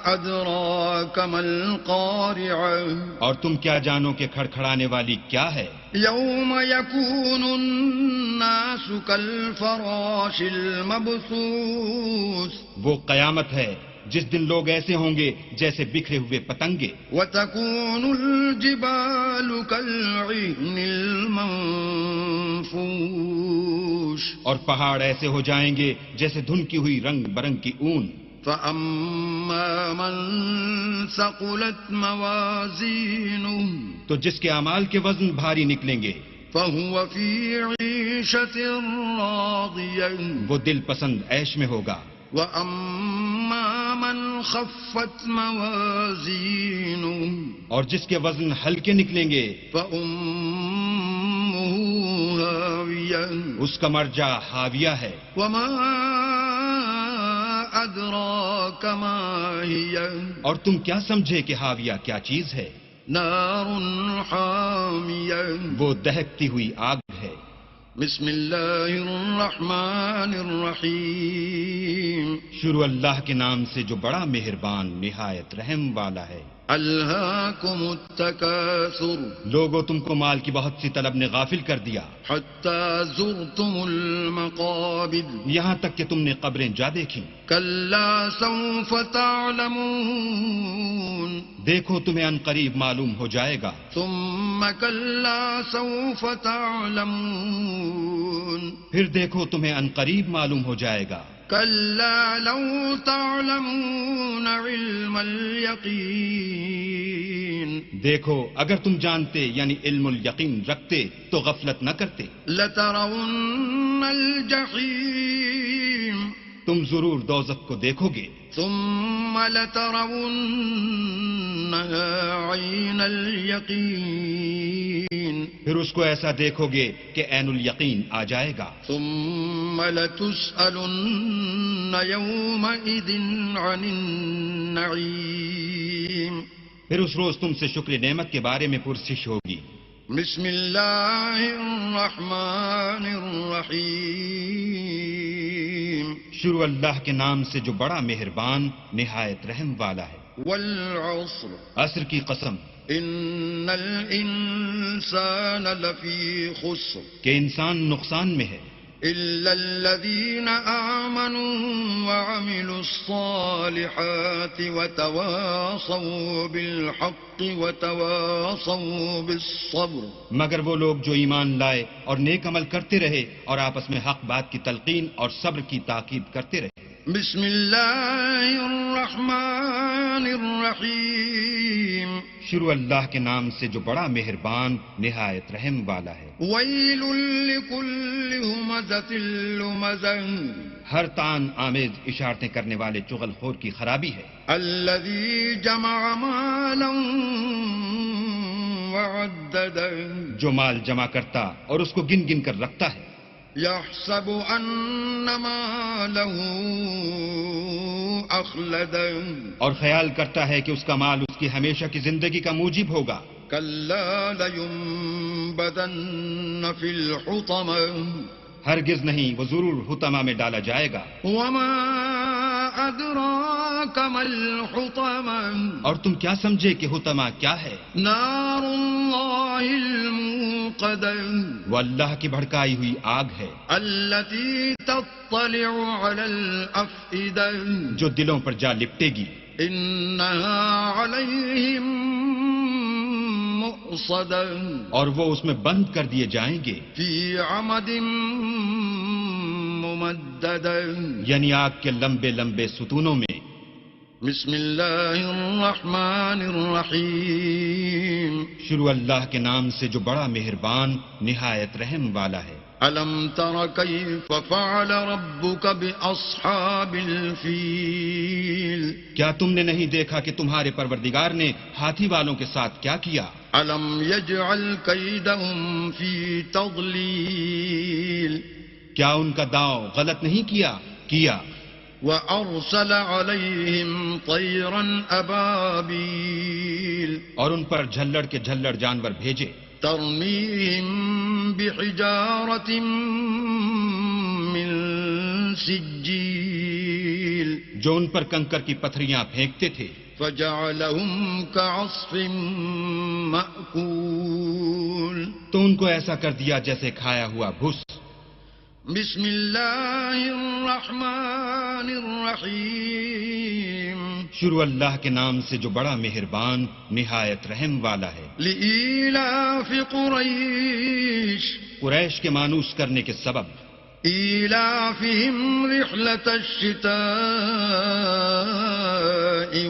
ادراک ما القارعہ، اور تم کیا جانو کہ کھڑکھڑانے والی کیا ہے؟ یوم یکون الناس کالفراش المبثوث، وہ قیامت ہے جس دن لوگ ایسے ہوں گے جیسے بکھرے ہوئے پتنگے، وتكون الجبال كالعهن المنفوش، اور پہاڑ ایسے ہو جائیں گے جیسے دھنکی ہوئی رنگ برنگ کی اون۔ فأما من ثقلت موازینه، تو جس کے اعمال کے وزن بھاری نکلیں گے فهو في عيشة راضية، وہ دل پسند عیش میں ہوگا۔ وأما من خفت موازینه، اور جس کے وزن ہلکے نکلیں گے فأمه هاوية، حاوية اس کا مرجع حاویہ ہے. وما أدراك ما هي اور تم کیا سمجھے کہ حاویہ کیا چیز ہے؟ نار حامية وہ دہکتی ہوئی آگ ہے. بسم الله الرحمن الرحيم شروع اللہ کے نام سے جو بڑا مہربان نہایت رحم والا ہے. ألهاكم التكاثر لوگوں تم کو مال کی بہت سی طلب نے غافل کر دیا، حتى زرتم المقابر یہاں تک کہ تم نے قبریں جا دیکھی. كلا سوف تعلمون دیکھو تمہیں ان قریب معلوم ہو جائے گا. ثم كلا سوف تعلمون پھر دیکھو تمہیں ان قریب معلوم ہو جائے گا. كلا لو تعلمون علم اليقين دیکھو اگر تم جانتے یعنی علم الیقین رکھتے تو غفلت نہ کرتے. لترون الجحيم تم ضرور دوزخ کو دیکھو گے. ثم لترونها عين اليقين پھر اس کو ایسا دیکھو گے کہ عین الیقین آ جائے گا. ثم لتسألن يومئذ عن النعيم پھر اس روز تم سے شکر نعمت کے بارے میں پرسش ہوگی. بسم الله الرحمن الرحيم شروع اللہ کے نام سے جو بڑا مہربان نہایت رحم والا ہے. والعصر عصر کی قسم إن الإنسان لفي خسر کہ انسان نقصان میں ہے، إلا الذين آمنوا وعملوا الصالحات وتواصوا بالحق وتواصوا بالصبر. مگر وہ لوگ جو ایمان لائے اور نیک عمل کرتے رہے اور آپس میں حق بات کی تلقین اور صبر کی تاکید کرتے رہے. بسم الله الرحمن الرحيم شروع اللہ کے نام سے جو بڑا مہربان نہایت رحم والا ہے. ويل لكل همزة لمزة ہر تان آمیز اشارتیں کرنے والے چغل خور کی خرابی ہے. الذي جمع مالا وعدده جو مال جمع کرتا اور اس کو گن گن کر رکھتا ہے. يحسب أن ماله أخلده اور خیال کرتا ہے کہ اس کا مال اس کی ہمیشہ کی زندگی کا موجب ہوگا. كلا لينبذن في الحطمة ہرگز نہیں، وہ ضرور حطمہ میں ڈالا جائے گا. وما أدراك ما الحطمة اور تم کیا سمجھے کہ حطمہ کیا ہے؟ نار الله الموقدة وہ اللہ کی بھڑکائی ہوئی آگ ہے التي تطلع على الأفئدة جو دلوں پر جا لپٹے گی. إنها عليهم مؤصدة اور وہ اس میں بند کر دیے جائیں گے، في عمد ممددة. یعنی آگ کے لمبے لمبے ستونوں میں. بسم الله الرحمن الرحيم شروع اللہ کے نام سے جو بڑا مہربان نہایت رحم والا ہے. ألم تر كيف فعل ربك بأصحاب الفيل کیا تم نے نہیں دیکھا کہ تمہارے پروردگار نے ہاتھی والوں کے ساتھ کیا کیا؟ ألم يجعل كيدهم في تضليل کیا ان کا داؤ غلط نہیں کیا؟ وأرسل عليهم طيرا أبابيل اور ان پر جھلڑ کے جھلڑ جانور بھیجے. ترميهم بحجارة من سجيل جو ان پر کنکر کی پتھریاں پھینکتے تھے. فجعلهم كعصف مأكول تو ان کو ایسا کر دیا جیسے کھایا ہوا بھس. بسم الله الرحمن الرحيم شروع اللہ کے نام سے جو بڑا مہربان نہایت رحم والا ہے. لإيلاف قريش قریش کے مانوس کرنے کے سبب. إيلافهم رحلة الشتاء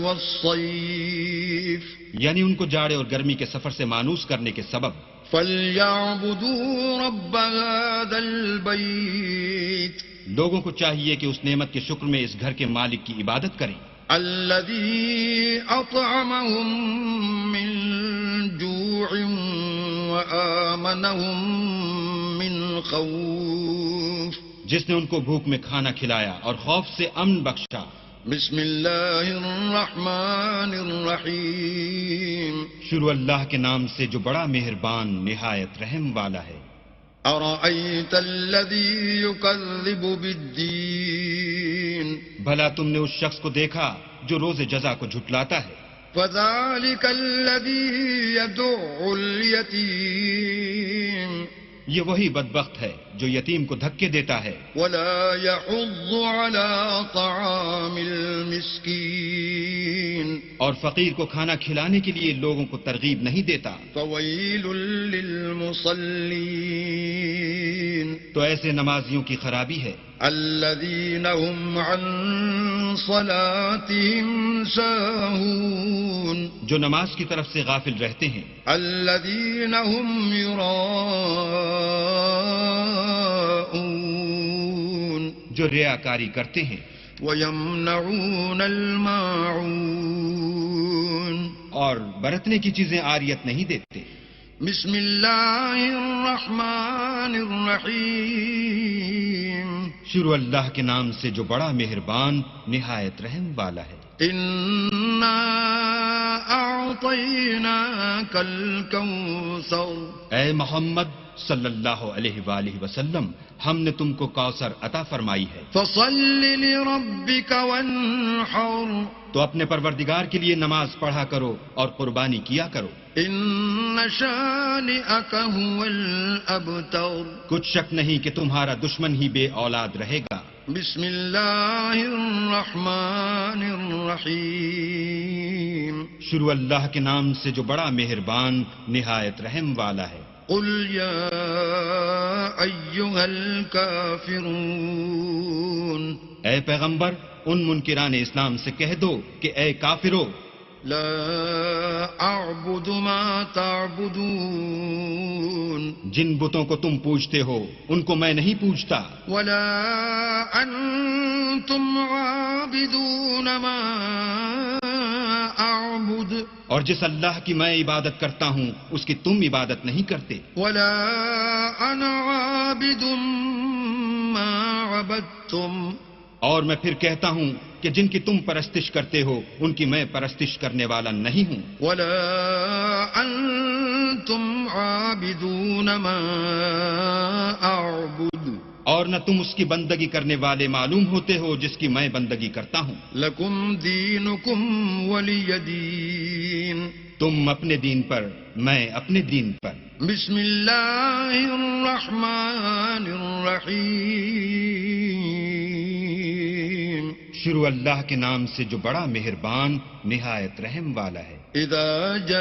والصيف یعنی ان کو جاڑے اور گرمی کے سفر سے مانوس کرنے کے سبب. فليعبدوا رب هذا البيت لوگوں کو چاہیے کہ اس نعمت کے شکر میں اس گھر کے مالک کی عبادت کریں الذي أطعمهم من جوع وآمنهم من الخوف جس نے ان کو بھوک میں کھانا کھلایا اور خوف سے امن بخشا. بسم اللہ الرحمن الرحیم شروع اللہ کے نام سے جو بڑا مہربان نہایت رحم والا ہے. ارأیت الذی یکذب بالدین بھلا تم نے اس شخص کو دیکھا جو روز جزا کو جھٹلاتا ہے. فذلک الذی یدع الیتیم یہ وہی بدبخت ہے جو یتیم کو دھکے دیتا ہے ولا يحض على طعام المسكين اور فقیر کو کھانا کھلانے کے لیے لوگوں کو ترغیب نہیں دیتا. فويل للمصلين تو ایسے نمازیوں کی خرابی ہے الذين هم عن صلاتهم ساهون جو نماز کی طرف سے غافل رہتے ہیں. الذين هم يراءون جو ریاکاری کرتے ہیں ويمنعون الماعون اور برتنے کی چیزیں عاریت نہیں دیتے. بسم اللہ الرحمن الرحیم شروع اللہ کے نام سے جو بڑا مہربان نہایت رحم والا ہے. انا اعطیناک الکوثر اے محمد صلی اللہ علیہ وآلہ وسلم ہم نے تم کو کوثر عطا فرمائی ہے. فصل لربک وانحر تو اپنے پروردگار کے لیے نماز پڑھا کرو اور قربانی کیا کرو. ان شانئک هو الابتر کچھ شک نہیں کہ تمہارا دشمن ہی بے اولاد رہے گا. بسم اللہ الرحمن الرحیم شروع اللہ کے نام سے جو بڑا مہربان نہایت رحم والا ہے. قل یا ایھا الکافرون اے پیغمبر ان منکران اسلام سے کہہ دو کہ اے کافرو لا اعبد ما تعبدون جن بتوں کو تم پوجتے ہو ان کو میں نہیں پوجتا. ولا انتم عابدون ما اعبد اور جس اللہ کی میں عبادت کرتا ہوں اس کی تم عبادت نہیں کرتے. ولا انا عابد ما عبدتم اور میں پھر کہتا ہوں کہ جن کی تم پرستش کرتے ہو ان کی میں پرستش کرنے والا نہیں ہوں. ولا انتم عابدون ما اعبد اور نہ تم اس کی بندگی کرنے والے معلوم ہوتے ہو جس کی میں بندگی کرتا ہوں. لکم دینکم ولی دین تم اپنے دین پر میں اپنے دین پر. بسم اللہ الرحمن الرحیم شروع اللہ کے نام سے جو بڑا مہربان نہایت رحم والا ہے. اذا جاء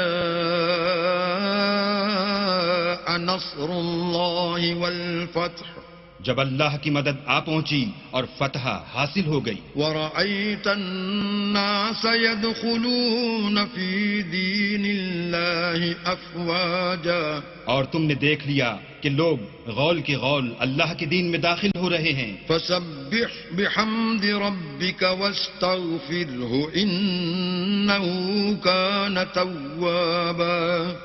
نصر اللہ والفتح جب اللہ کی مدد آ پہنچی اور فتح حاصل ہو گئی. ورأيت الناس يدخلون في دين الله أفواجا اور تم نے دیکھ لیا کہ لوگ غول کی غول اللہ کے دین میں داخل ہو رہے ہیں. فسبح بحمد ربك واستغفره إنه كان توابا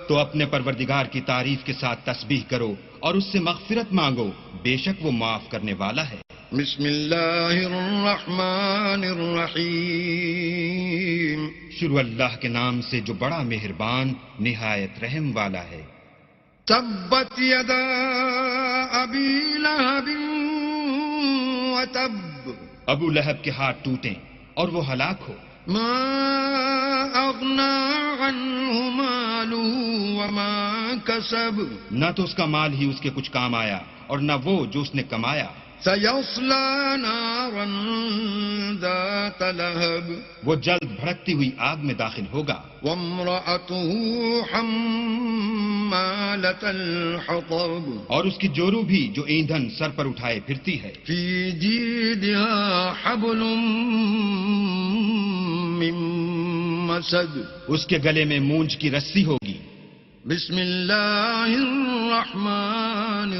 تو اپنے پروردگار کی تعریف کے ساتھ تسبیح کرو اور اس سے مغفرت مانگو بے شک وہ معاف کرنے والا ہے. بسم اللہ الرحمن الرحیم شروع اللہ کے نام سے جو بڑا مہربان نہایت رحم والا ہے. تبت یدا ابی لہب وتب ابو لہب کے ہاتھ ٹوٹیں اور وہ ہلاک ہو. ما اغنا عنہ مالہ وما کسب نہ تو اس کا مال ہی اس کے کچھ کام آیا اور نہ وہ جو اس نے کمایا. سیصلی نارا ذات لہب وہ جلد بھڑکتی ہوئی آگ میں داخل ہوگا. وامرأته حمالة الحطب اور اس کی جورو بھی جو ایندھن سر پر اٹھائے پھرتی ہے. فی جیدها حبل من مسد اس کے گلے میں مونج کی رسی ہوگی. بسم اللہ الرحمن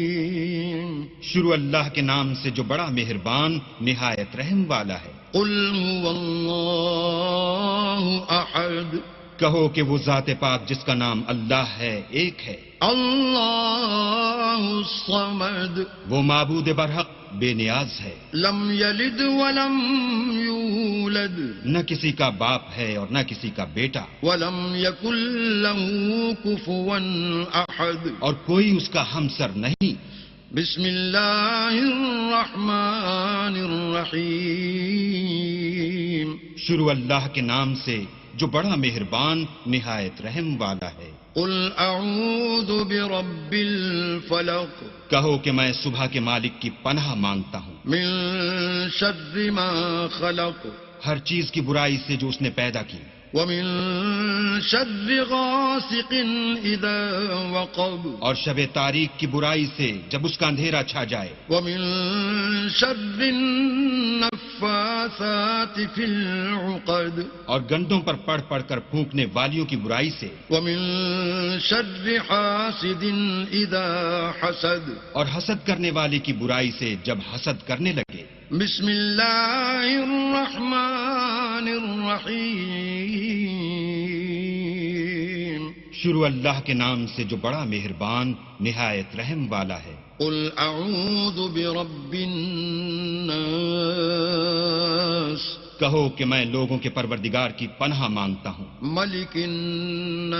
الرحیم شروع اللہ کے نام سے جو بڑا مہربان نہایت رحم والا ہے. قل هو اللہ احد کہو کہ وہ ذات پاک جس کا نام اللہ ہے ایک ہے، اللہ الصمد، وہ معبود برحق بے نیاز ہے، لم یلد ولم یولد، نہ کسی کا باپ ہے اور نہ کسی کا بیٹا، ولم یکن له کفوا احد، اور کوئی اس کا ہمسر نہیں۔ بسم اللہ الرحمن الرحیم، شروع اللہ کے نام سے جو بڑا مہربان نہایت رحم والا ہے۔ قل اعوذ برب الفلق، کہو کہ میں صبح کے مالک کی پناہ مانگتا ہوں، من شر ما خلق، ہر چیز کی برائی سے جو اس نے پیدا کی، ومن شر غاسق اذا وقب، اور شب تاریک کی برائی سے جب اس کا اندھیرا چھا جائے، ومن شر النفاثات في العقد، اور گنڈوں پر پڑھ پڑھ کر پھونکنے والیوں کی برائی سے، ومن شر حاسد اذا حسد، اور حسد کرنے والے کی برائی سے جب حسد کرنے لگے۔ بسم اللہ الرحمن الرحیم، شروع اللہ کے نام سے جو بڑا مہربان نہایت رحم والا ہے۔ قل اعوذ برب الناس، کہو کہ میں لوگوں کے پروردگار کی پناہ مانگتا ہوں، ملک الناس،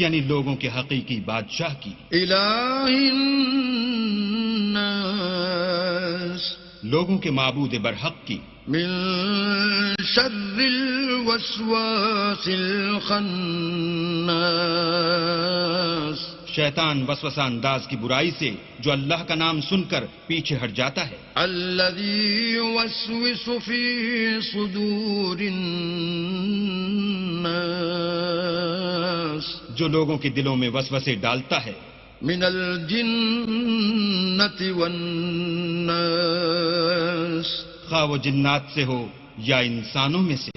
یعنی لوگوں کے حقیقی بادشاہ کی، الہ الناس، لوگوں کے معبود برحق کی، من شر الوسواس الخناس، شیطان وسوسہ انداز کی برائی سے جو اللہ کا نام سن کر پیچھے ہٹ جاتا ہے، الذي يوسوس في صدور الناس، جو لوگوں کے دلوں میں وسوسے ڈالتا ہے، من الجنة والناس، خواہ وہ جنات سے ہو یا انسانوں میں سے۔